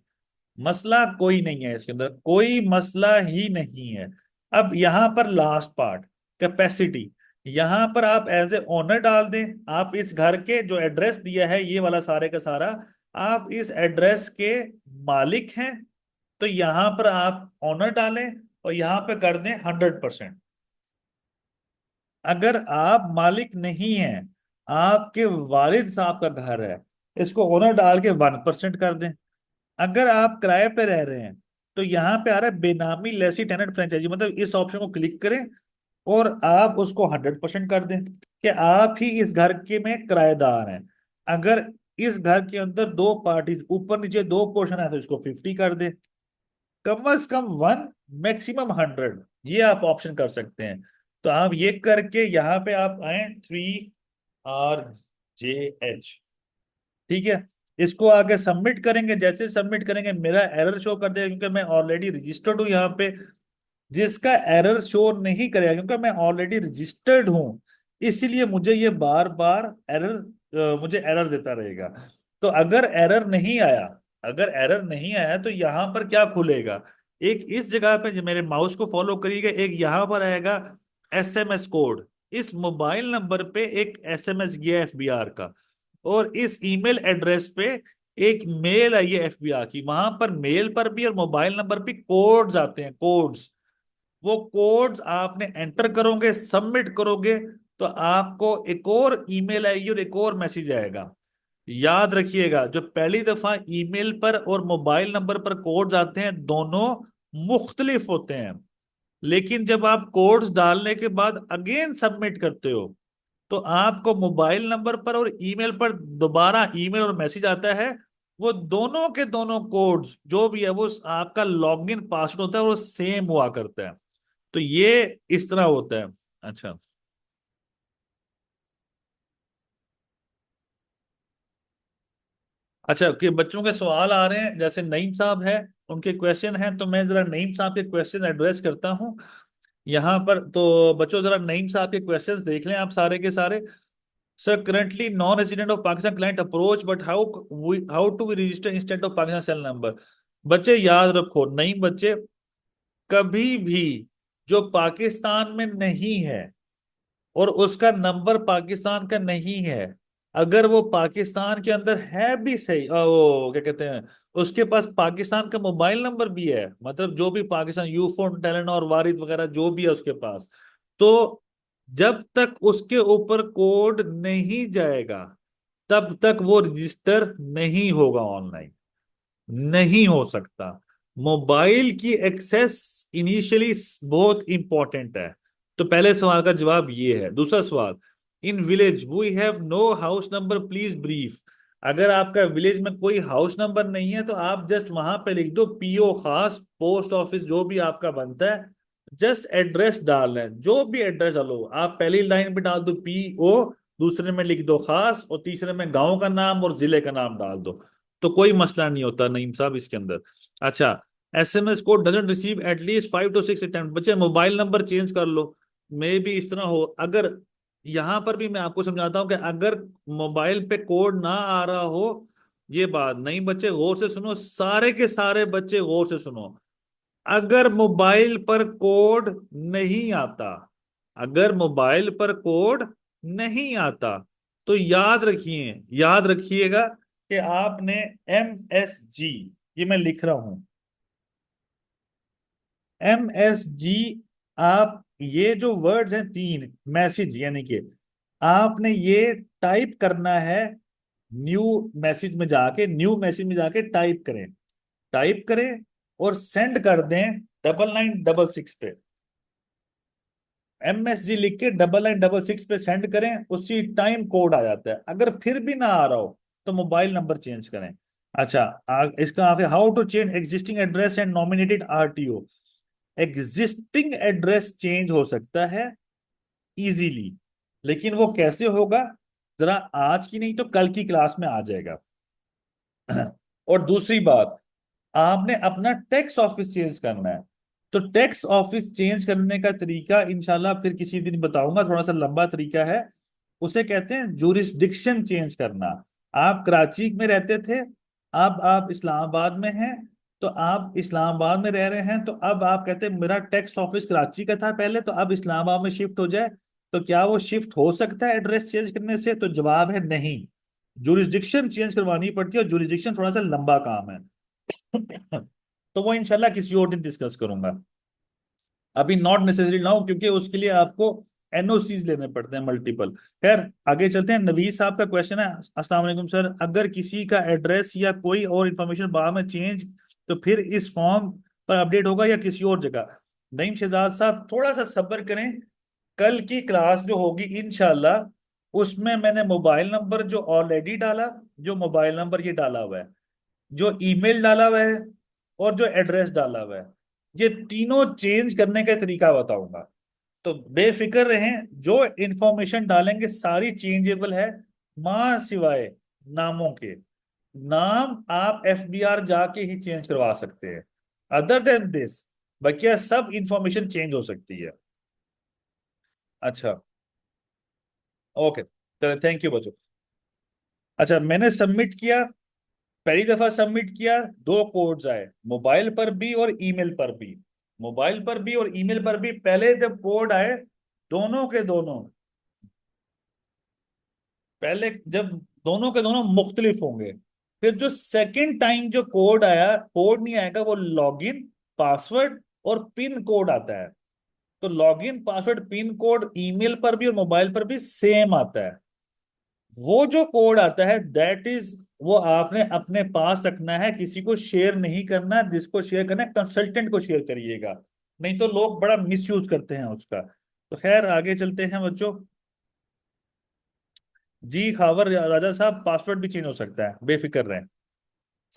मसला कोई नहीं है, इसके अंदर कोई मसला ही नहीं है। अब यहां पर लास्ट पार्ट, कैपेसिटी, यहां पर आप एज ए ओनर डाल दें। आप इस घर के जो एड्रेस दिया है ये वाला सारे का सारा, आप इस एड्रेस के मालिक हैं, तो यहां पर आप ओनर डालें और यहां पे कर दें 100%। अगर आप मालिक नहीं हैं, आपके वालिद साहब का घर है, इसको ओनर डाल के 1% कर दें। अगर आप किराए पे रह रहे हैं तो यहाँ पे आ रहा है बेनामी लेसी टेनेंट फ्रेंचाइजी, मतलब इस ऑप्शन को क्लिक करें और आप उसको 100% कर दें कि आप ही इस घर के में किराएदार हैं। अगर इस घर के अंदर दो पार्टीज, ऊपर नीचे दो पोर्शन है, तो इसको 50 कर दें। कम से कम 1, मैक्सिमम 100, ये आप ऑप्शन कर सकते हैं। तो आप ये करके यहाँ पे आप आए 3RJH, ठीक है। इसको आगे सबमिट करेंगे, जैसे सबमिट करेंगे मेरा एरर शो कर देगा क्योंकि मैं ऑलरेडी रजिस्टर्ड हूँ यहाँ पे। जिसका एरर शो नहीं करेगा क्योंकि मैं ऑलरेडी रजिस्टर्ड हूँ, इसीलिए मुझे ये बार बार एरर, मुझे एरर देता रहेगा। तो अगर एरर नहीं आया, अगर एरर नहीं आया तो यहाँ पर क्या खुलेगा, एक इस जगह पे, जो मेरे माउस को फॉलो करिएगा, एक यहाँ पर आएगा एसएमएस कोड। इस मोबाइल नंबर पे एक एसएमएस गया एफबीआर का, और इस ईमेल एड्रेस पे एक मेल आई है एफबीआर की, वहां पर मेल पर भी और मोबाइल नंबर पे कोड्स आते हैं, कोड्स। वो कोड्स आपने एंटर करोगे, सबमिट करोगे, तो आपको एक और ईमेल आएगी और एक और मैसेज आएगा। याद रखिएगा, जो पहली दफा ईमेल पर और मोबाइल नंबर पर कोड्स आते हैं दोनों मुख्तलिफ होते हैं, लेकिन जब आप कोड्स डालने के बाद अगेन सबमिट करते हो तो आपको मोबाइल नंबर पर और ईमेल पर दोबारा ईमेल और मैसेज आता है। वो दोनों के दोनों कोड्स जो भी है वो आपका लॉगिन पासवर्ड होता है, वो सेम हुआ करता है। तो ये इस तरह होता है। अच्छा। अच्छा कि बच्चों के सवाल आ रहे हैं, जैसे नईम साहब है, उनके क्वेश्चन हैं, तो मैं जरा नईम साहब के क्वेश्चन एड्रेस करता हूँ यहाँ पर। तो बच्चों जरा नईम साहब के क्वेश्चंस देख लें आप सारे के सारे। Sir, currently non resident of Pakistan client approach, but how to we register instant of Pakistan cell number. बच्चे याद रखो, नहीं बच्चे, कभी भी जो पाकिस्तान में नहीं है और उसका नंबर पाकिस्तान का नहीं है, अगर वो पाकिस्तान के अंदर है भी सही, वो क्या कहते हैं, उसके पास पाकिस्तान का मोबाइल नंबर भी है, मतलब जो भी पाकिस्तान यूफोन टेलीनॉर वारिद वगैरह जो भी है उसके पास, तो जब तक उसके ऊपर कोड नहीं जाएगा तब तक वो रजिस्टर नहीं होगा ऑनलाइन, नहीं हो सकता। मोबाइल की एक्सेस इनिशियली बहुत इंपॉर्टेंट है। तो पहले सवाल का जवाब ये है। दूसरा सवाल, in village we have no house number please brief. अगर आपका विलेज में कोई हाउस नंबर नहीं है तो आप जस्ट वहां पे लिख दो पीओ खास, पोस्ट ऑफिस जो भी आपका बनता है, जस्ट एड्रेस डालना है, जो भी एड्रेस डालो आप पहली लाइन पे डाल दो पीओ, दूसरे में लिख दो खास, और तीसरे में गांव का नाम और जिले का नाम डाल दो। तो कोई मसला नहीं होता नईम साहब इसके अंदर। अच्छा, SMS code doesn't receive at least 5 to 6 attempt. बच्चे मोबाइल नंबर चेंज कर लो, मे भी इस तरह हो। अगर यहां पर भी मैं आपको समझाता हूं कि अगर मोबाइल पे कोड ना आ रहा हो, ये बात नहीं बच्चे, गौर से सुनो, सारे के सारे बच्चे गौर से सुनो। अगर मोबाइल पर कोड नहीं आता, अगर मोबाइल पर कोड नहीं आता, तो याद रखिए, याद रखिएगा कि आपने MSG, ये मैं लिख रहा हूं, MSG, आप ये जो वर्ड्स हैं तीन, मैसेज यानी कि आपने ये टाइप करना है। न्यू मैसेज में जाके, न्यू मैसेज में जाके टाइप करें, टाइप करें और सेंड कर दें 9966 पे। MSG लिख के 9966 पे सेंड करें, उसी टाइम कोड आ जाता है। अगर फिर भी ना आ रहा हो तो मोबाइल नंबर चेंज करें। अच्छा, इसका आगे, how to change existing address and nominated RTO। Existing address change हो सकता है इजीली, लेकिन वो कैसे होगा, जरा आज की नहीं तो कल की क्लास में आ जाएगा। और दूसरी बात, आपने अपना टैक्स ऑफिस चेंज करना है। तो टैक्स ऑफिस चेंज करने का तरीका इंशाल्लाह फिर किसी दिन बताऊंगा, थोड़ा सा लंबा तरीका है। उसे कहते हैं जुरिस्डिक्शन चेंज करना। आप कराची में रहते थे, अब आप इस्लामाबाद में हैं, तो आप इस्लामाबाद में रह रहे हैं, तो अब आप कहते हैं मेरा टैक्स ऑफिस कराची का था पहले, तो अब इस्लामाबाद में शिफ्ट हो जाए। तो क्या वो शिफ्ट हो सकता है एड्रेस चेंज करने से? तो जवाब है नहीं, जुरिस्डिक्शन चेंज करवानी पड़ती है, और जुरिस्डिक्शन थोड़ा सा लंबा काम है। तो वो इंशाल्लाह किसी और दिन डिस्कस करूंगा, अभी नॉट नेसेसरी नाउ, क्योंकि उसके लिए आपको NOCs लेने पड़ते हैं मल्टीपल। खैर आगे चलते हैं। नवीस साहब का क्वेश्चन है, अस्सलाम वालेकुम सर, अगर किसी का एड्रेस या कोई और इंफॉर्मेशन बाद में चेंज, तो फिर इस फॉर्म पर अपडेट होगा या किसी और जगह? नईम शहजाद साहब थोड़ा सा सब्र करें, कल की क्लास जो होगी इंशाल्लाह, उसमें मैंने मोबाइल नंबर जो ऑलरेडी डाला, जो मोबाइल नंबर ये डाला हुआ है, जो ईमेल डाला हुआ है, और जो एड्रेस डाला हुआ है, ये तीनों चेंज करने का तरीका बताऊंगा। तो बेफिक्र रहें, जो इंफॉर्मेशन डालेंगे सारी चेंजेबल है, मां सिवाय नामों के। नाम आप FBR जाके ही चेंज करवा सकते हैं, अदर देन दिस बकिया सब इंफॉर्मेशन चेंज हो सकती है। अच्छा, ओके, चलो थैंक यू बच्चों। अच्छा, मैंने सबमिट किया, पहली दफा सबमिट किया, दो कोड्स आए, मोबाइल पर भी और ईमेल पर भी। मोबाइल पर भी और ईमेल पर भी पहले जब कोड आए, दोनों के दोनों, पहले जब दोनों के दोनों मुख्तलिफ होंगे, फिर जो सेकंड टाइम जो कोड आया, कोड नहीं आएगा, वो लॉगिन, पासवर्ड और पिन कोड आता है। तो login, password, pin code email पर भी और मोबाइल पर भी सेम आता है। वो जो कोड आता है दैट इज, वो आपने अपने पास रखना है, किसी को शेयर नहीं करना। जिसको शेयर करना है कंसल्टेंट को शेयर करिएगा, नहीं तो लोग बड़ा मिसयूज करते हैं उसका। तो खैर आगे चलते हैं बच्चों। जी खावर राजा साहब, पासवर्ड भी चेंज हो सकता है, बेफिक्र रहें,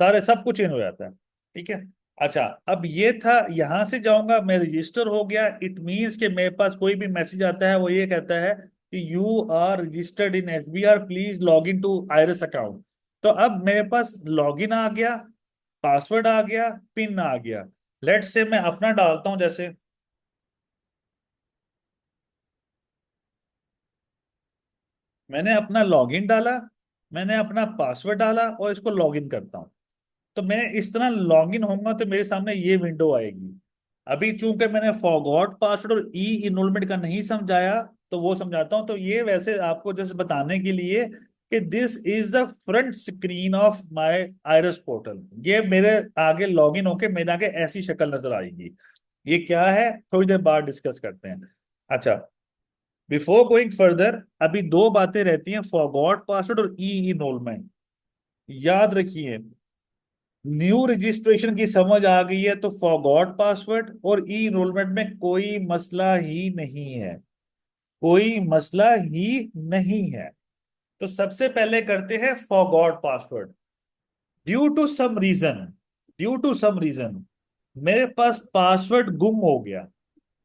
सारे सब कुछ चेंज हो जाता है। ठीक है। अच्छा, अब ये था, यहां से जाऊंगा मैं, रजिस्टर हो गया, इट मींस कि मेरे पास कोई भी मैसेज आता है वो ये कहता है कि you are registered in SBR, please log in to IRIS account. तो अब मेरे पास लॉगिन आ गया, पासवर्ड आ गया, पिन आ गया। लेट से मैं अपना डालता हूं, जैसे मैंने अपना लॉगिन डाला, मैंने अपना पासवर्ड डाला और इसको लॉगिन करता हूं। तो मैं इस तरह लॉगिन होऊंगा तो मेरे सामने ये विंडो आएगी। अभी चूंकि मैंने फॉरगॉट पासवर्ड और ई इनरोलमेंट का नहीं समझाया, तो वो समझाता हूं। तो ये वैसे आपको जस्ट बताने के लिए कि this is the front screen of my IRIS portal. ये मेरे आगे लॉगिन होके मेरे आगे ऐसी शक्ल नजर आएगी। ये क्या है, थोड़ी देर बाद डिस्कस करते हैं। अच्छा, बिफोर गोइंग फर्दर, अभी दो बातें रहती हैं, फॉरगॉट पासवर्ड और ई इनरोलमेंट। याद रखिए, न्यू रजिस्ट्रेशन की समझ आ गई है तो फॉरगॉट पासवर्ड और ई इनरोलमेंट में कोई मसला ही नहीं है, कोई मसला ही नहीं है। तो सबसे पहले करते हैं forgot password. Due to some reason, due to some reason मेरे पास पासवर्ड गुम हो गया,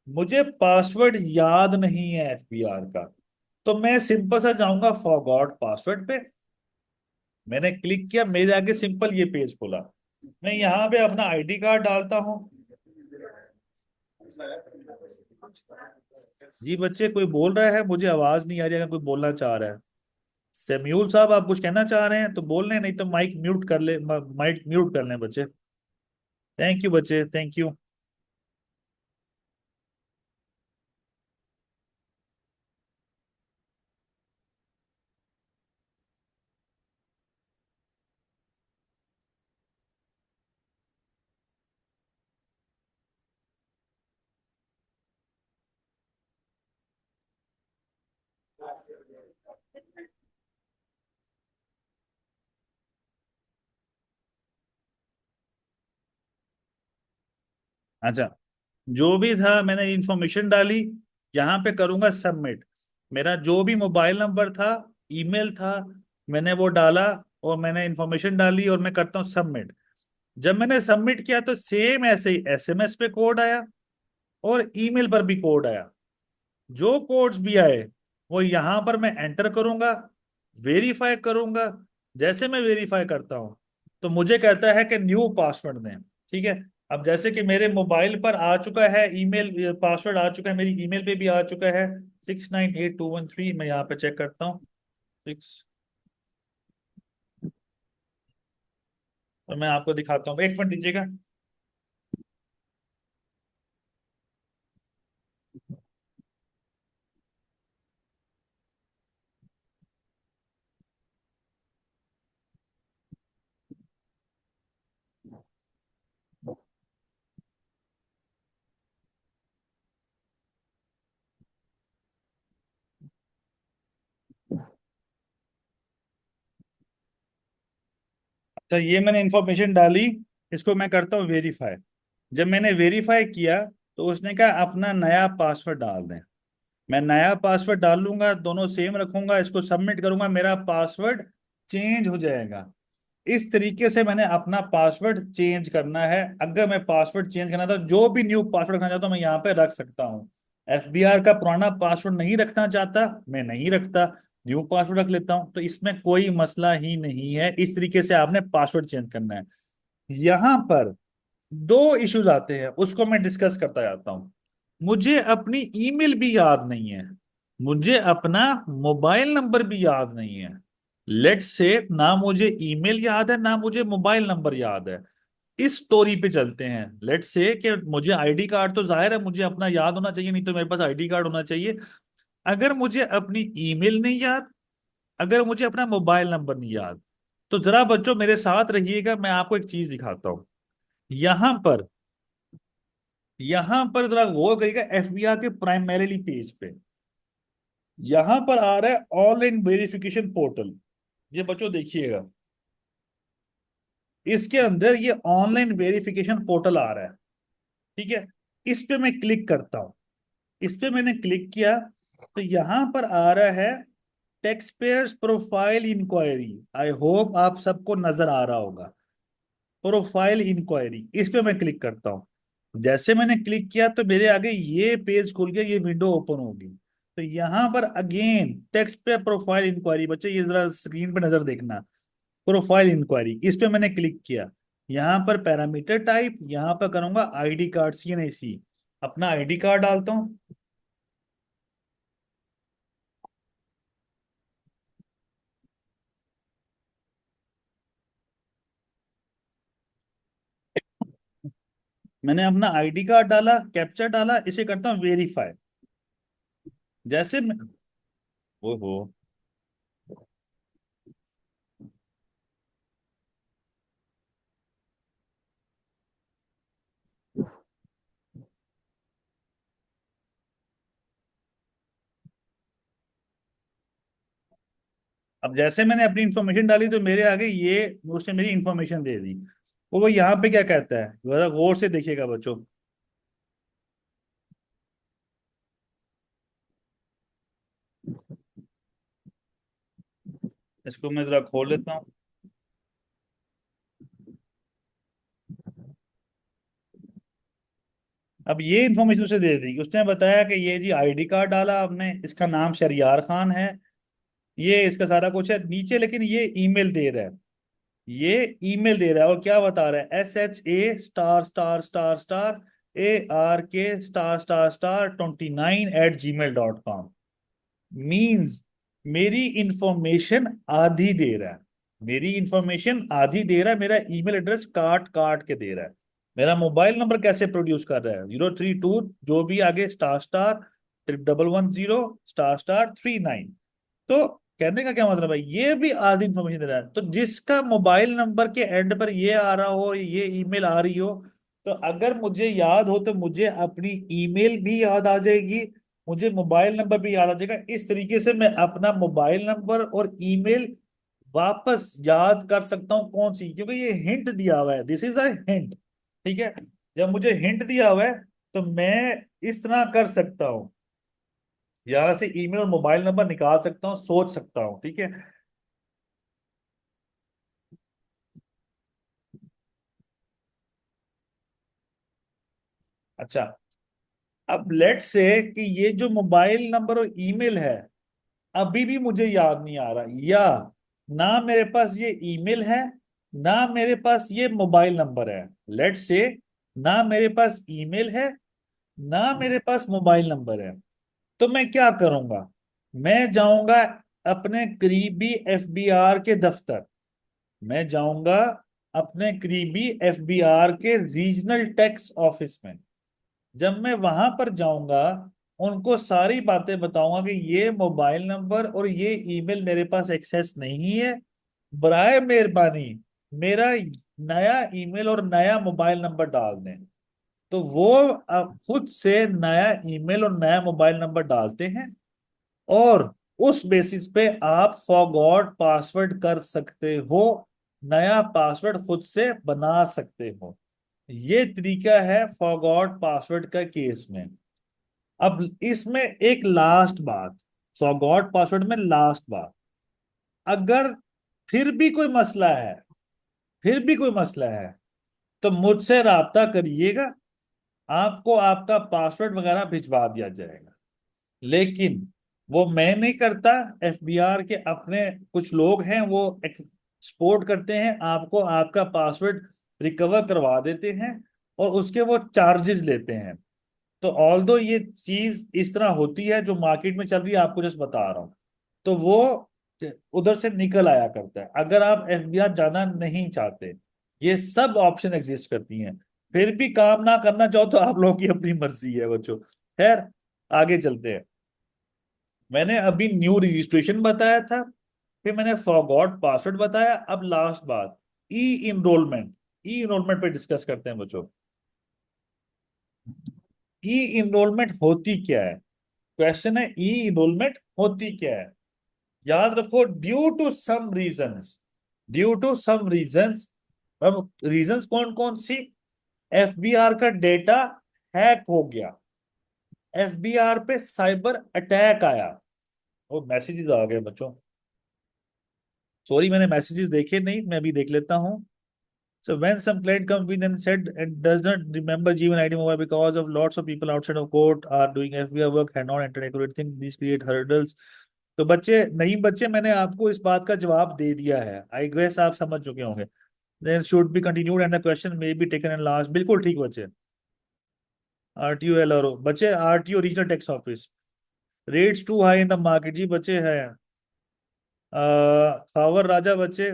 मुझे पासवर्ड याद नहीं है एफबीआर का। तो मैं सिंपल सा जाऊंगा फॉरगॉट पासवर्ड पे, मैंने क्लिक किया, मेरे आगे सिंपल ये पेज खुला। मैं यहाँ पे अपना आईडी कार्ड डालता हूँ। जी बच्चे, कोई बोल रहा है, मुझे आवाज नहीं आ रही, अगर कोई बोलना चाह रहा है। सेम्यूल साहब, आप कुछ कहना चाह रहे हैं तो बोल लें, नहीं तो माइक म्यूट कर ले, माइक म्यूट कर लें बच्चे। थैंक यू बच्चे, थैंक यू। अच्छा, जो भी था मैंने इंफॉर्मेशन डाली, यहाँ पे करूंगा सबमिट। मेरा जो भी मोबाइल नंबर था, ईमेल था, मैंने वो डाला और मैंने इंफॉर्मेशन डाली और मैं करता हूँ सबमिट। जब मैंने सबमिट किया तो सेम ऐसे ही एसएमएस पे कोड आया और ईमेल पर भी कोड आया। जो कोड्स भी आए वो यहां पर मैं एंटर करूंगा, वेरीफाई करूंगा। जैसे मैं वेरीफाई करता हूं तो मुझे कहता है कि न्यू पासवर्ड दें। ठीक है। अब जैसे कि मेरे मोबाइल पर आ चुका है ईमेल, पासवर्ड आ चुका है, मेरी ईमेल पे भी आ चुका है 698213। मैं यहाँ पे चेक करता हूँ। सिक्स, तो मैं आपको दिखाता हूँ, एक मिनट दीजिएगा। तो ये मैंने इंफॉर्मेशन डाली, इसको मैं करता हूँ वेरीफाई। जब मैंने वेरीफाई किया तो उसने कहा अपना नया पासवर्ड डाल दें। मैं नया पासवर्ड डाल लूंगा, दोनों सेम रखूंगा, इसको सबमिट करूंगा, मेरा पासवर्ड चेंज हो जाएगा। इस तरीके से मैंने अपना पासवर्ड चेंज करना है। अगर मैं पासवर्ड चेंज करना था, जो भी न्यू पासवर्ड रखना चाहता हूं मैं यहाँ पे रख सकता हूँ। एफबीआर का पुराना पासवर्ड नहीं रखना चाहता, मैं नहीं रखता, न्यू पासवर्ड रख लेता हूँ। तो इसमें कोई मसला ही नहीं है। इस तरीके से आपने पासवर्ड चेंज करना है। यहाँ पर दो इश्यूज आते हैं, उसको मैं डिस्कस करता जाता हूँ। मुझे अपनी ईमेल भी याद नहीं है, मुझे अपना मोबाइल नंबर भी याद नहीं है। लेट से ना मुझे ईमेल याद है ना मुझे मोबाइल नंबर याद है। इस स्टोरी पे चलते हैं। लेट से कि मुझे आईडी कार्ड तो जाहिर है मुझे अपना याद होना चाहिए, नहीं तो मेरे पास आईडी कार्ड होना चाहिए। अगर मुझे अपनी ईमेल नहीं याद, अगर मुझे अपना मोबाइल नंबर नहीं याद, तो जरा बच्चों मेरे साथ रहिएगा, मैं आपको एक चीज दिखाता हूँ। यहां पर, यहां पर जरा गौर करिएगा, एफबीआई के प्राइमरीली पेज पे यहां पर आ रहा है ऑनलाइन वेरिफिकेशन पोर्टल। ये बच्चों देखिएगा, इसके अंदर ये ऑनलाइन वेरिफिकेशन पोर्टल आ रहा है। ठीक है। इस पे मैं क्लिक करता हूं, इस पे मैंने क्लिक किया तो यहां पर आ रहा है taxpayers profile inquiry, I hope आप सबको नजर आ रहा होगा। प्रोफाइल इंक्वायरी, इस पे मैं क्लिक करता हूँ। जैसे मैंने क्लिक किया तो मेरे आगे ये पेज खुल गया, ये विंडो ओपन होगी। तो यहाँ पर again taxpayer profile inquiry, बच्चे ये जरा स्क्रीन पे नजर देखना। प्रोफाइल इंक्वायरी, इस पे मैंने क्लिक किया। यहाँ पर पैरामीटर टाइप, यहाँ पर करूंगा आईडी कार्ड, CNAC, अपना आईडी कार्ड डालता हूँ। मैंने अपना आईडी कार्ड डाला, कैप्चा डाला, इसे करता हूँ वेरीफाई। जैसे मैं, ओहो, अब जैसे मैंने अपनी इंफॉर्मेशन डाली तो मेरे आगे ये, उसने मेरी इंफॉर्मेशन दे दी। वो यहाँ पे क्या कहता है, जरा गौर से देखिएगा बच्चों। इसको मैं जरा खोल लेता हूँ। अब ये इन्फॉर्मेशन उसे दे दी, उसने बताया कि ये जी आईडी कार्ड डाला आपने, इसका नाम शरियार खान है, ये इसका सारा कुछ है नीचे, लेकिन ये ईमेल दे रहा है। ये ईमेल दे रहा है और क्या बता रहा है, SHA****ARK***29@gmail.com। मीन्स मेरी इंफॉर्मेशन आधी दे रहा है, मेरी इंफॉर्मेशन आधी दे रहा है, मेरा ईमेल एड्रेस काट काट के दे रहा है। मेरा मोबाइल नंबर कैसे प्रोड्यूस कर रहा है, 032 जो भी आगे स्टार स्टार 1110***39। तो कहने का क्या मतलब है, ये भी आधी इंफॉर्मेशन दे रहा है। तो जिसका मोबाइल नंबर के एंड पर ये आ रहा हो, ये ईमेल आ रही हो, तो अगर मुझे याद हो तो मुझे अपनी ईमेल भी याद आ जाएगी, मुझे मोबाइल नंबर भी याद आ जाएगा। इस तरीके से मैं अपना मोबाइल नंबर और ईमेल वापस याद कर सकता हूँ। कौन सी, क्योंकि ये हिंट दिया हुआ है, दिस इज अ हिंट। ठीक है, जब मुझे हिंट दिया हुआ है तो मैं इस तरह कर सकता हूँ, यहां से ईमेल और मोबाइल नंबर निकाल सकता हूँ, सोच सकता हूँ। ठीक है, अच्छा, अब लेट से कि ये जो मोबाइल नंबर और ईमेल है अभी भी मुझे याद नहीं आ रहा, या ना मेरे पास ये ईमेल है, ना मेरे पास ये मोबाइल नंबर है। लेट से ना मेरे पास ईमेल है, ना मेरे पास मोबाइल नंबर है। तो मैं क्या करूंगा, मैं जाऊंगा अपने करीबी एफबीआर के दफ्तर, मैं जाऊंगा अपने करीबी एफबीआर के रीजनल टैक्स ऑफिस में। जब मैं वहां पर जाऊंगा, उनको सारी बातें बताऊंगा कि ये मोबाइल नंबर और ये ईमेल मेरे पास एक्सेस नहीं है, बराए मेहरबानी मेरा नया ईमेल और नया मोबाइल नंबर डाल दें। तो वो अब खुद से नया ईमेल और नया मोबाइल नंबर डालते हैं, और उस बेसिस पे आप फॉरगॉट पासवर्ड कर सकते हो, नया पासवर्ड खुद से बना सकते हो। ये तरीका है फॉरगॉट पासवर्ड का केस में। अब इसमें एक लास्ट बात, फॉरगॉट पासवर्ड में लास्ट बात, अगर फिर भी कोई मसला है, फिर भी कोई मसला है, तो मुझसे राब्ता करिएगा, आपको आपका पासवर्ड वगैरह भिजवा दिया जाएगा। लेकिन वो मैं नहीं करता, एफबीआर के अपने कुछ लोग हैं, वो एक्सपोर्ट करते हैं, आपको आपका पासवर्ड रिकवर करवा देते हैं, और उसके वो चार्जेस लेते हैं। तो ऑल दो ये चीज इस तरह होती है जो मार्केट में चल रही है, आपको जस्ट बता रहा हूँ। तो वो उधर से निकल आया करता है, अगर आप एफबीआर जाना नहीं चाहते। ये सब ऑप्शन एग्जिस्ट करती हैं, फिर भी काम ना करना चाहो तो आप लोगों की अपनी मर्जी है बच्चों। खैर, आगे चलते हैं। मैंने अभी न्यू रजिस्ट्रेशन बताया था, फिर मैंने फॉरगॉट पासवर्ड बताया, अब लास्ट बात, ई इनरोलमेंट। ई इनरोलमेंट पे डिस्कस करते हैं बच्चों। ई इनरोलमेंट होती क्या है, क्वेश्चन है ई इनरोलमेंट होती क्या है। याद रखो, due to some reasons, due to some reasons. अब रीजंस कौन कौन सी, एफबीआर का डेटा हैक हो गया, एफबीआर पे साइबर अटैक आया, वो मैसेजेस आ गए बच्चों, सॉरी मैंने मैसेजेस देखे नहीं, मैं अभी देख लेता हूँ। So when some client comes in and said and does not remember Gmail ID mobile because of lots of people outside of court are doing FBI work and not enter accurate thing, these create hurdles। तो बच्चे नहीं, बच्चे मैंने आपको इस बात का जवाब दे दिया है, आई गेस आप समझ चुके होंगे। Then should be continued and the question may be taken and last, बिल्कुल ठीक बच्चे। आरटीओ एलआरओ बच्चे, RTO regional tax office, rates too high in the market जी बच्चे है। खावर राजा बच्चे,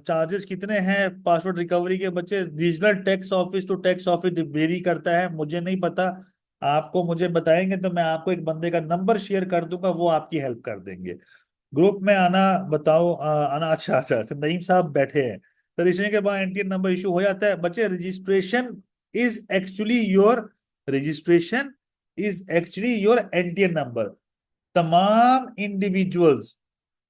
चार्जेस कितने हैं पासवर्ड रिकवरी के बच्चे, regional tax office to tax office vary करता है, मुझे नहीं पता। आपको मुझे बताएंगे तो मैं आपको एक बंदे का नंबर शेयर कर दूंगा, वो आपकी हेल्प कर देंगे। ग्रुप में आना बताओ, आना, अच्छा अच्छा अच्छा, नईम साहब बैठे हैं। तो रजिस्ट्रेशन के बाद एनटीएन नंबर इशू हो जाता है बच्चे। Registration is actually your NTN number. तमाम इंडिविजुअल्स,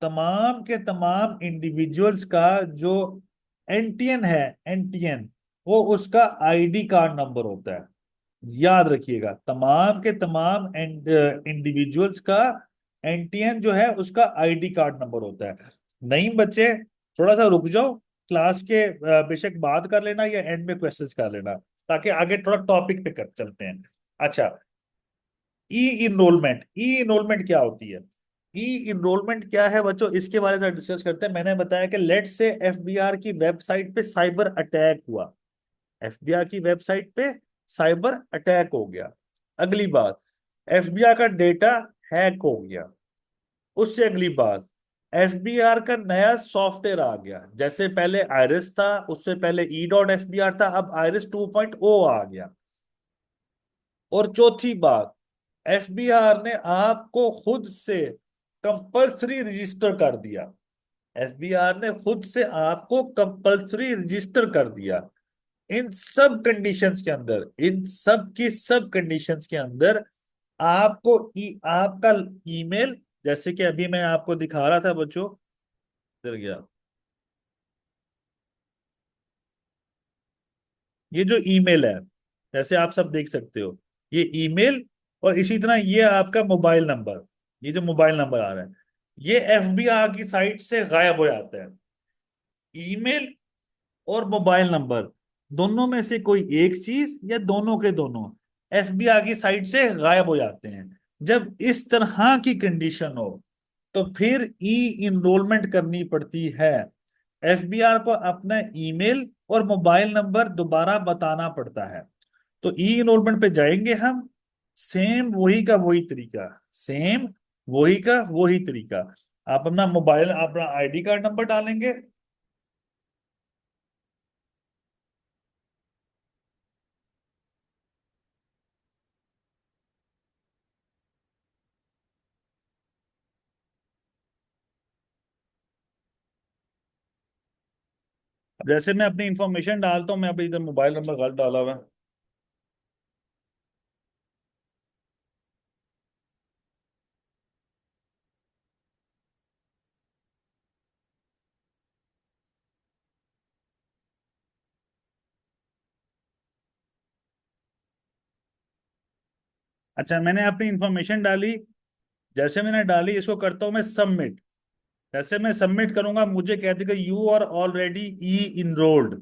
तमाम के तमाम इंडिविजुअल्स का जो एनटीएन है, एनटीएन वो उसका आईडी कार्ड नंबर होता है। याद रखिएगा, तमाम के तमाम इंडिविजुअल्स का एनटीएन जो है उसका आईडी कार्ड नंबर होता है। नहीं बच्चे, थोड़ा सा रुक जाओ, क्लास के बेशक बात कर लेना या एंड में क्वेश्चंस कर लेना, ताकि आगे थोड़ा टॉपिक पे कर चलते हैं। अच्छा, ई इनरोलमेंट, ई इनरोलमेंट क्या होती है? ई इनरोलमेंट क्या है बच्चों, इसके बारे में डिस्कस करते हैं। मैंने बताया कि लेट से एफबीआर की वेबसाइट पे साइबर अटैक हुआ, एफबीआर की वेबसाइट पे साइबर अटैक हो गया। अगली बात, एफबीआर का डेटा हैक हो गया। उससे अगली बात, एफबीआर का नया सॉफ्टवेयर आ गया, जैसे पहले आयरिस था, उससे पहले ई डॉट एफबीआर था, अब आयरिस 2.0 आ गया। और चौथी बात, एफबीआर ने आपको खुद से कंपल्सरी रजिस्टर कर दिया, एफबीआर ने खुद से आपको कंपल्सरी रजिस्टर कर दिया। इन सब कंडीशंस के अंदर, इन सब की सब कंडीशंस के अंदर आपको आपका ईमेल, जैसे कि अभी मैं आपको दिखा रहा था बच्चों, इधर गया, ये जो ईमेल है, जैसे आप सब देख सकते हो, ये ईमेल, और इसी तरह ये आपका मोबाइल नंबर, ये जो मोबाइल नंबर आ रहा है, ये एफबीआर की साइट से गायब हो जाता है। ईमेल और मोबाइल नंबर, दोनों में से कोई एक चीज या दोनों के दोनों एफबीआई की साइट से गायब हो जाते हैं। जब इस तरह की कंडीशन हो तो फिर ई इनरोलमेंट करनी पड़ती है। एफबीआर को अपना ईमेल और मोबाइल नंबर दोबारा बताना पड़ता है। तो ई इनरोलमेंट पे जाएंगे हम, सेम वही का वही तरीका, सेम वही का वही तरीका। आप अपना मोबाइल, अपना आईडी कार्ड नंबर डालेंगे। जैसे मैं अपनी इंफॉर्मेशन डालता हूँ, मैं अभी इधर मोबाइल नंबर गलत डाला हुआ है। अच्छा, मैंने अपनी इंफॉर्मेशन डाली, जैसे मैंने डाली इसको करता हूँ मैं सबमिट। जैसे मैं सबमिट करूंगा मुझे कह देगा you are already e enrolled,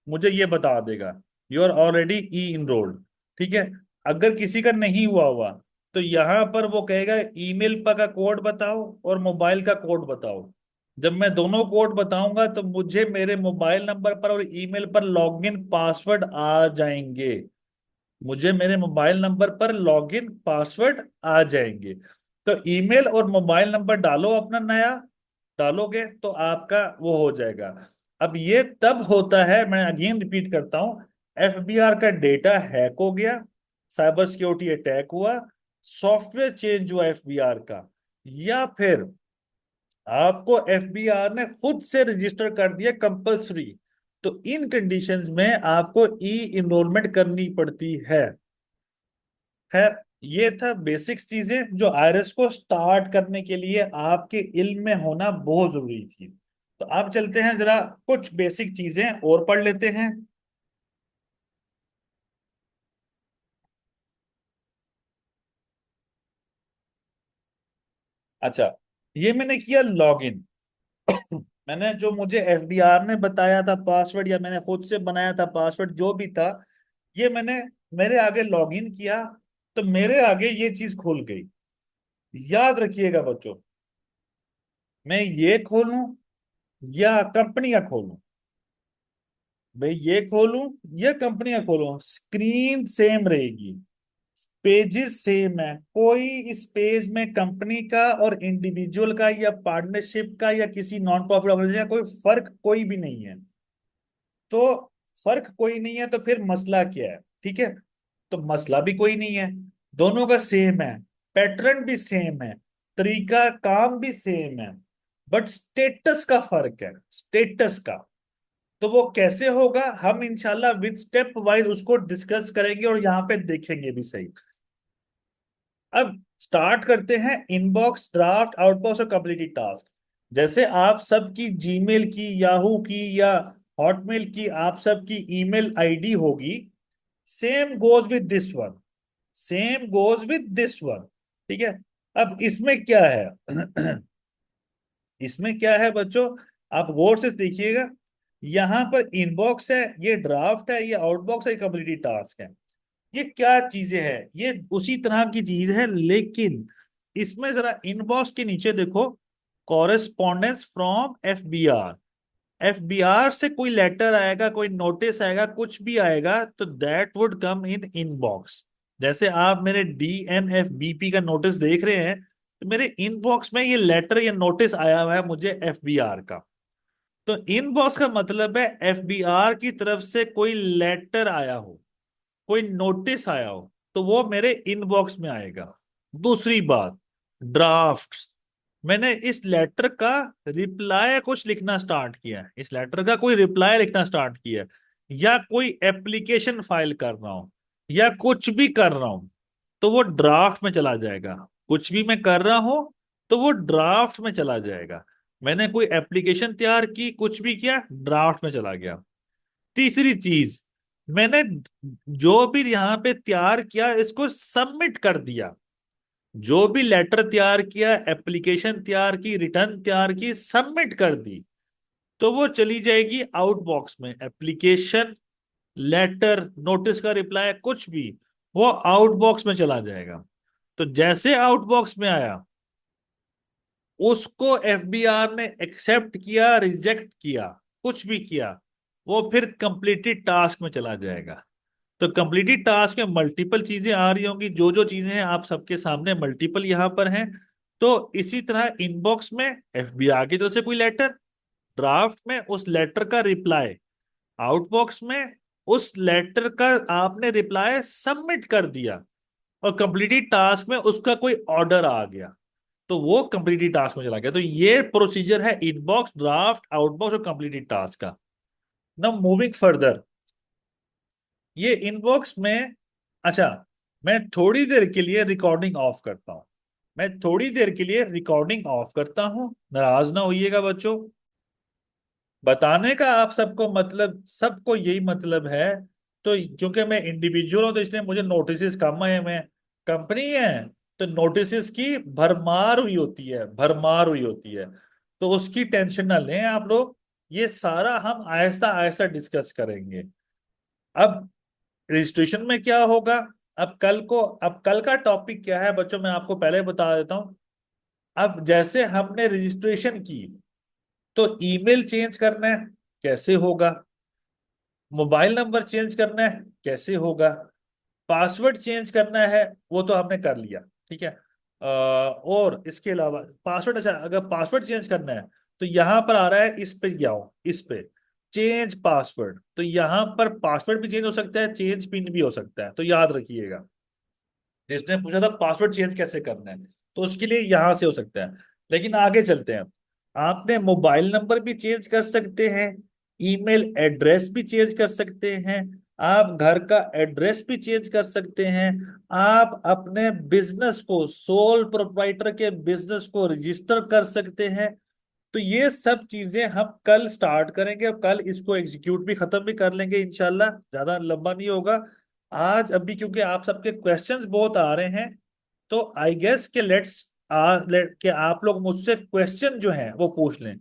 मुझे ये बता देगा you are already e enrolled. ठीक है, अगर किसी का नहीं हुआ तो यहां पर वो कहेगा ईमेल पर का कोड बताओ और मोबाइल का कोड बताओ। जब मैं दोनों कोड बताऊंगा तो मुझे मेरे मोबाइल नंबर पर और ईमेल पर लॉगिन पासवर्ड आ जाएंगे, मुझे मेरे मोबाइल नंबर पर लॉगिन पासवर्ड आ जाएंगे। तो ईमेल और मोबाइल नंबर डालो अपना नया, डालोगे तो आपका वो हो जाएगा। अब ये तब होता है, मैं अगेन रिपीट करता हूं, एफबीआर का डेटा हैक हो गया, साइबर सिक्योरिटी अटैक हुआ, सॉफ्टवेयर चेंज हुआ एफबीआर का, या फिर आपको एफबीआर ने खुद से रजिस्टर कर दिया कंपल्सरी, तो इन कंडीशंस में आपको ई इनरोलमेंट करनी पड़ती है। खैर, ये था बेसिक्स चीजें जो आईरिस को स्टार्ट करने के लिए आपके इल्म में होना बहुत जरूरी थी। तो आप चलते हैं जरा कुछ बेसिक चीजें और पढ़ लेते हैं। अच्छा, ये मैंने किया लॉगिन। मैंने जो मुझे एफबीआर ने बताया था पासवर्ड, या मैंने खुद से बनाया था पासवर्ड, जो भी था, ये मैंने मेरे आगे लॉगिन किया, तो मेरे आगे ये चीज खुल गई। याद रखिएगा बच्चों, मैं ये खोलूं या कंपनियां खोलूं, भाई ये खोलूं या कंपनियां खोलूं, स्क्रीन सेम रहेगी, पेजेस सेम है। कोई इस पेज में कंपनी का और इंडिविजुअल का या पार्टनरशिप का या किसी नॉन प्रॉफिट ऑर्गेनाइजेशन का कोई फर्क कोई भी नहीं है। तो फर्क कोई नहीं है, तो फिर मसला क्या है? ठीक है, तो मसला भी कोई नहीं है, दोनों का सेम है, पैटर्न भी सेम है, तरीका काम भी सेम है, बट स्टेटस का फर्क है, स्टेटस का। तो वो कैसे होगा, हम इंशाल्लाह विद स्टेप वाइज उसको डिस्कस करेंगे और यहाँ पे देखेंगे भी सही। अब स्टार्ट करते हैं, इनबॉक्स, ड्राफ्ट, आउटबॉक्स और कंप्लीटेड टास्क। जैसे आप सबकी जीमेल की, याहू की या हॉटमेल की आप सबकी ईमेल आईडी होगी, same goes with this one, same goes with this one. ठीक है, अब इसमें क्या है? इसमें क्या है बच्चों, आप गौर से देखिएगा, यहां पर इनबॉक्स है, ये ड्राफ्ट है, ये आउटबॉक्स है, ये कंप्लीटेड टास्क है। ये क्या चीजें हैं? ये उसी तरह की चीज है, लेकिन इसमें जरा इनबॉक्स के नीचे देखो, कॉरेस्पॉन्डेंस फ्रॉम एफबीआर। एफबीआर से कोई लेटर आएगा, कोई नोटिस आएगा, कुछ भी आएगा, तो that would come in inbox. जैसे आप मेरे डीएनएफबीपी का नोटिस देख रहे हैं, तो मेरे इनबॉक्स में ये लेटर या नोटिस आया हुआ है मुझे एफबीआर का। तो इनबॉक्स का मतलब है एफबीआर की तरफ से कोई लेटर आया हो, कोई नोटिस आया हो, तो वो मेरे इनबॉक्स में आएगा। दूसरी बात, ड्राफ्ट्स, मैंने इस लेटर का रिप्लाई कुछ लिखना स्टार्ट किया है, इस लेटर का कोई रिप्लाई लिखना स्टार्ट किया है, या कोई एप्लीकेशन फाइल कर रहा हूं, या कुछ भी कर रहा हूं, तो वो ड्राफ्ट में चला जाएगा। कुछ भी मैं कर रहा हूं तो वो ड्राफ्ट में चला जाएगा। मैंने कोई एप्लीकेशन तैयार की, कुछ भी किया, ड्राफ्ट में चला गया। तीसरी चीज, मैंने जो भी यहाँ पे तैयार किया इसको सबमिट कर दिया। जो भी लेटर तैयार किया, एप्लीकेशन तैयार की, रिटर्न तैयार की, सबमिट कर दी, तो वो चली जाएगी आउटबॉक्स में। एप्लीकेशन, लेटर, नोटिस का रिप्लाई, कुछ भी, वो आउटबॉक्स में चला जाएगा। तो जैसे आउटबॉक्स में आया, उसको एफबीआर ने एक्सेप्ट किया, रिजेक्ट किया, कुछ भी किया, वो फिर कंप्लीटेड टास्क में चला जाएगा। तो कंप्लीटेड टास्क में मल्टीपल चीजें आ रही होंगी, जो जो चीजें हैं आप सबके सामने मल्टीपल यहां पर हैं। तो इसी तरह इनबॉक्स में एफबीआर की तरफ से कोई लेटर, ड्राफ्ट में उस लेटर का रिप्लाई, आउटबॉक्स में उस लेटर का आपने रिप्लाई सबमिट कर दिया, और कंप्लीटेड टास्क में उसका कोई ऑर्डर आ गया, तो वो कंप्लीटेड टास्क में चला गया। तो ये प्रोसीजर है इनबॉक्स, ड्राफ्ट, आउटबॉक्स और कंप्लीटेड टास्क का। नाउ मूविंग फर्दर, ये इनबॉक्स में, अच्छा, मैं थोड़ी देर के लिए रिकॉर्डिंग ऑफ करता हूं, मैं थोड़ी देर के लिए रिकॉर्डिंग ऑफ करता हूं, नाराज ना होइएगा बच्चों। बताने का आप सबको मतलब, सबको यही मतलब है, तो क्योंकि मैं इंडिविजुअल हूं तो इसलिए मुझे नोटिस कम आए हुए हैं। कंपनी है तो नोटिस की भरमार हुई होती है, भरमार हुई होती है, तो उसकी टेंशन ना लें आप लोग। ये सारा हम आहिस्ता आहिस्ता डिस्कस करेंगे। अब रजिस्ट्रेशन में क्या होगा, अब कल का टॉपिक क्या है बच्चों, मैं आपको पहले बता देता हूं। अब जैसे हमने रजिस्ट्रेशन की, तो ईमेल चेंज करना है, कैसे होगा? मोबाइल नंबर चेंज करना है, कैसे होगा? पासवर्ड चेंज करना है, वो तो हमने कर लिया, ठीक है। और इसके अलावा पासवर्ड, अच्छा, अगर पासवर्ड चेंज करना है, तो यहां पर आ रहा है, इस पे जाओ, इस पे चेंज पासवर्ड, तो यहां पर पासवर्ड भी चेंज हो सकता है, चेंज पिन भी हो सकता है, तो याद रखिएगा। जिसने पूछा था पासवर्ड चेंज कैसे करना है, तो उसके लिए यहां से हो सकता है। लेकिन आगे चलते हैं, आपने मोबाइल नंबर भी चेंज कर सकते हैं, ईमेल एड्रेस भी चेंज कर सकते हैं, आप घर का एड्रेस भी चेंज कर सकते हैं, आप अपने बिजनेस को, सोल प्रोप्राइटर के बिजनेस को रजिस्टर कर सकते हैं। तो ये सब चीजें हम कल स्टार्ट करेंगे, और कल इसको एग्जीक्यूट भी खत्म भी कर लेंगे इंशाल्लाह, ज्यादा लंबा नहीं होगा। आज अभी क्योंकि आप सबके क्वेश्चंस बहुत आ रहे हैं, तो आई गेस के लेट्स कि आप लोग मुझसे क्वेश्चन जो है वो पूछ लें।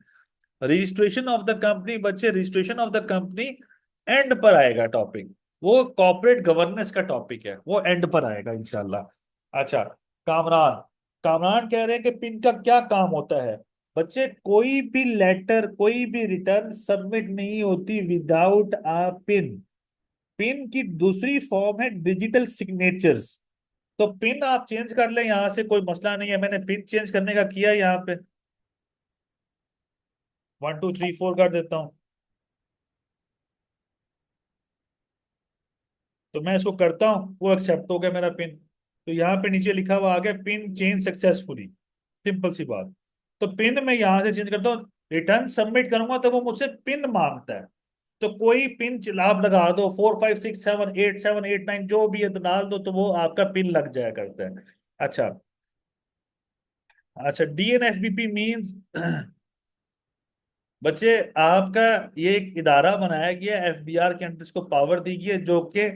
रजिस्ट्रेशन ऑफ द कंपनी, बच्चे registration of the company and पर आएगा टॉपिक। वो कॉर्पोरेट गवर्नेंस का टॉपिक है, वो एंड पर आएगा इंशाल्लाह। अच्छा, कामरान, कामरान कह रहे हैं कि पिन का क्या काम होता है। बच्चे कोई भी लेटर, कोई भी रिटर्न सबमिट नहीं होती विदाउट अ पिन। पिन की दूसरी फॉर्म है डिजिटल सिग्नेचर्स। तो पिन आप चेंज कर लें यहां से, कोई मसला नहीं है। मैंने पिन चेंज करने का किया यहाँ पे, 1 2 3 4 कर देता हूँ। तो मैं इसको करता हूँ, वो एक्सेप्ट हो गया मेरा पिन। तो यहाँ पे नीचे लिखा हुआ आ गया पिन चेंज सक्सेसफुली। सिंपल सी बात। तो पिन मैं यहाँ से चेंज करता हूँ, रिटर्न सबमिट करूंगा तो वो मुझसे पिन मांगता है। तो कोई पिन आप लगा दो, 4 5 6 7 8 7 8 9 जो भी है तो डाल दो, तो वो आपका पिन लग जाया करता है। अच्छा। अच्छा, डीएनएफबीपी मींस बच्चे आपका ये एक इदारा बनाया गया है, एफबीआर के अंदर इसको पावर दी गई है, जो कि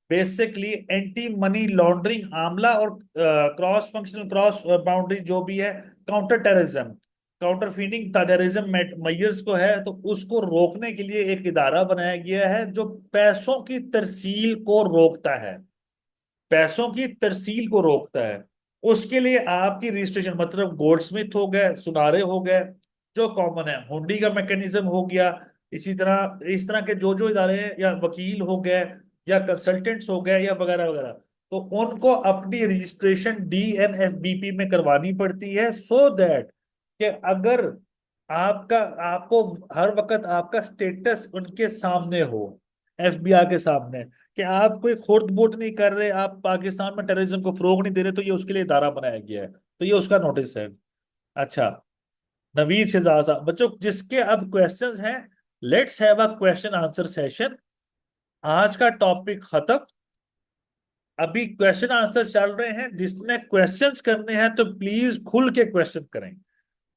basically anti money laundering, Amla और क्रॉस फंक्शनल क्रॉस बाउंड्री जो भी है, counter terrorism, counter feeding terrorism measures को है, तो उसको रोकने के लिए एक इदारा बनाया गया है जो पैसों की तरसील को रोकता है। पैसों की तरसील को रोकता है। उसके लिए आपकी रजिस्ट्रेशन, मतलब गोल्डस्मिथ हो गए, सुनारे हो गए, जो कॉमन है, हुंडी का मैकेनिज्म हो गया, इसी तरह इस तरह के जो जो इदारे हैं, या वकील हो गए, या कंसल्टेंट्स हो गए, या वगैरह वगैरह, तो उनको अपनी रजिस्ट्रेशन डीएनएफबीपी में करवानी पड़ती है, सो दैट कि अगर आपका, आपको हर वक्त आपका स्टेटस उनके सामने हो, एफबीआई के सामने, कि आप कोई खुर्द बुर्द नहीं कर रहे, आप पाकिस्तान में टेररिज्म को फरोग नहीं दे रहे, तो ये उसके लिए इदारा बनाया गया है, तो ये उसका नोटिस है। अच्छा, नवीद शहजाद साहब, बच्चों जिसके अब क्वेश्चंस हैं, let's have a question answer session. आज का टॉपिक खत्म, अभी क्वेश्चन आंसर चल रहे हैं। जिसने क्वेश्चंस करने हैं तो प्लीज खुल के क्वेश्चन करें।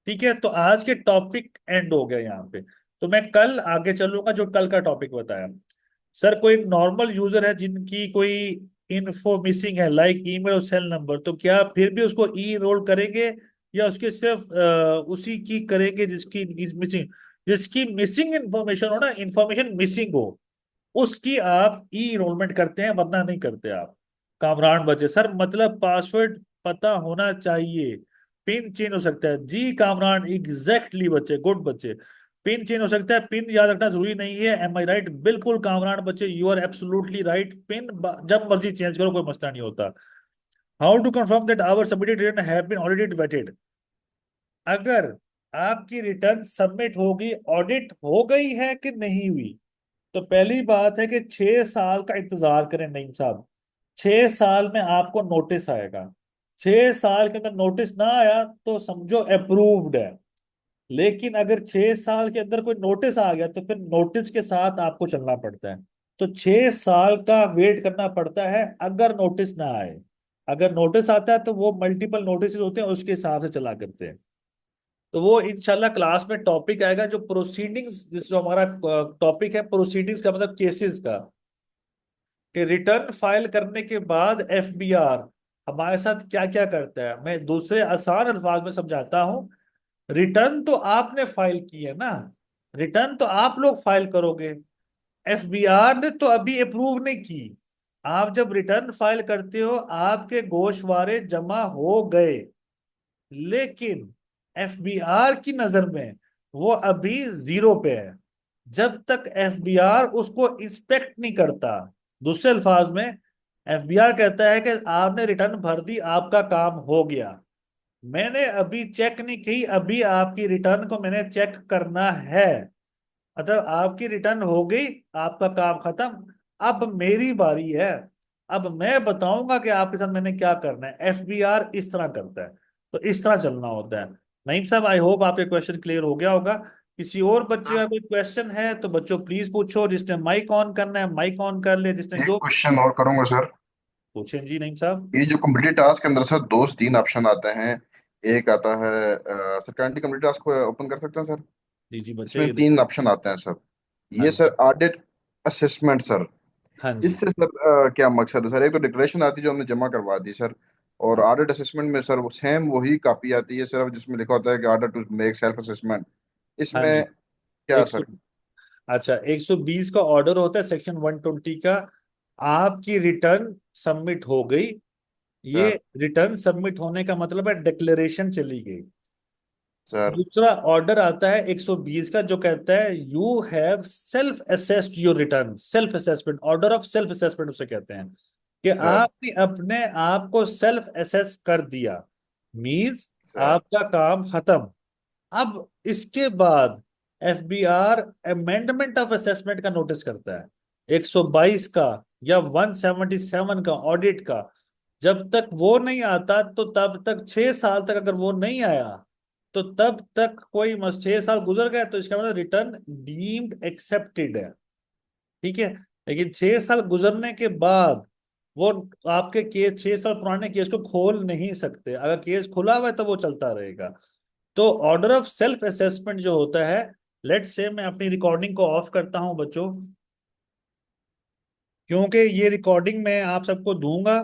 ठीक है, तो आज के टॉपिक एंड हो गया यहाँ पे। तो मैं कल आगे चलूंगा, जो कल का टॉपिक बताया। सर, कोई नॉर्मल यूजर है जिनकी कोई इन्फो मिसिंग है, लाइक ईमेल और सेल नंबर, तो क्या फिर भी उसको ई रोल करेंगे, या उसके सिर्फ उसी की करेंगे जिसकी मिसिंग, जिसकी मिसिंग इंफॉर्मेशन हो ना, इंफॉर्मेशन मिसिंग हो, उसकी आप ई इनरोलमेंट करते हैं, वरना नहीं करते आप। कामरान बचे, सर मतलब पासवर्ड पता होना चाहिए, पिन चेंज हो सकता है। जी कामरान, एग्जैक्टली बच्चे, गुड बच्चे। पिन चेंज हो सकता है, पिन याद रखना जरूरी नहीं है। Am I right? बिल्कुल कामरान बच्चे, you are absolutely right. Pin जब मर्जी चेंज करो, कोई मसला नहीं होता। How to confirm that our submitted return have been audited vetted? अगर आपकी रिटर्न सबमिट होगी, ऑडिट हो गई है कि नहीं हुई, तो पहली बात है कि 6 साल का इंतजार करें नईम साहब। 6 साल में आपको नोटिस आएगा। 6 साल के अंदर नोटिस ना आया तो समझो अप्रूव्ड है। लेकिन अगर 6 साल के अंदर कोई नोटिस आ गया, तो फिर नोटिस के साथ आपको चलना पड़ता है। तो 6 साल का वेट करना पड़ता है अगर नोटिस ना आए। अगर नोटिस आता है तो वो मल्टीपल नोटिस होते हैं, उसके हिसाब से चला करते हैं। तो वो इंशाल्लाह क्लास में टॉपिक आएगा, जो प्रोसीडिंग्स, जिस जो हमारा टॉपिक है प्रोसीडिंग्स का, मतलब केसेस का, कि रिटर्न फाइल करने के बाद एफबीआर हमारे साथ क्या क्या करता है। मैं दूसरे आसान अल्फाज में समझाता हूँ। रिटर्न तो आपने फाइल की है ना, रिटर्न तो आप लोग फाइल करोगे, एफबीआर ने तो अभी अप्रूव नहीं की। आप जब रिटर्न फाइल करते हो, आपके गोशवारे जमा हो गए, लेकिन एफबीआर की नजर में वो अभी जीरो पे है, जब तक एफबीआर उसको इंस्पेक्ट नहीं करता। दूसरे अल्फाज में, एफबीआर कहता है कि आपने रिटर्न भर दी, आपका काम हो गया, मैंने अभी चेक नहीं की, अभी आपकी रिटर्न को मैंने चेक करना है। मतलब आपकी रिटर्न हो गई, आपका काम खत्म, अब मेरी बारी है, अब मैं बताऊंगा कि आपके साथ मैंने क्या करना है। एफबीआर इस तरह करता है, तो इस तरह चलना होता है। नईम साहब, आई होप आपके क्वेश्चन क्लियर हो गया होगा। किसी और बच्चे का कोई क्वेश्चन है तो बच्चों प्लीज पूछो। जिसने माइक ऑन करना है माइक ऑन कर ले, जिसने एक जो क्वेश्चन और करूंगा सर। पूछें जी नईम साहब। ये जो कंप्लीट टास्क के अंदर सर दो से तीन ऑप्शन आते हैं। एक आता है सर काइंडली कंप्लीट टास्क को ओपन कर सकते हैं सर। जी जी बच्चे, इसमें ये तीन देखिए। ऑप्शन आते हैं सर। हाँ ये जी। Sir audit assessment sir. हाँ जी। इससे सर क्या मकसद है सर? एक तो डिक्लेरेशन आती है जो हमने जमा करवा दी सर, और ऑडिट असेसमेंट में सर वो सेम वही कॉपी आती है, सिर्फ जिसमें लिखा होता है कि order to make self assessment. हाँ इसमें जी। क्या 100। सर? अच्छा, 120 का ऑर्डर होता है सेक्शन 120 का। आपकी रिटर्न सबमिट हो गई। ये सर रिटर्न सबमिट होने का मतलब है डिक्लेरेशन चली गई। सर दूसरा ऑर्डर आता है 120 का, जो कहता है you have self assessed your return. Self assessment, order of self assessment उसे कहते हैं, कि सर आपने अपने आप को सेल्फ असेस कर दिया। मींस सर आपका काम खत्म। अब इसके बाद एफबीआर अमेंडमेंट ऑफ असेसमेंट का नोटिस करता है, 122 का या 177 का ऑडिट का। जब तक वो नहीं आता तो तब तक 6 साल तक, अगर वो नहीं आया तो तब तक कोई 6 साल गुजर गए तो इसका मतलब रिटर्न डीम्ड एक्सेप्टेड है। ठीक है। लेकिन 6 साल गुजरने के बाद वो आपके केस, 6 साल पुराने केस को खोल नहीं सकते। अगर केस खुला हुआ है तो वो चलता रहेगा। तो ऑर्डर ऑफ सेल्फ असेसमेंट जो होता है, लेट से मैं अपनी रिकॉर्डिंग को ऑफ करता हूं बच्चों, क्योंकि ये रिकॉर्डिंग मैं आप सबको दूंगा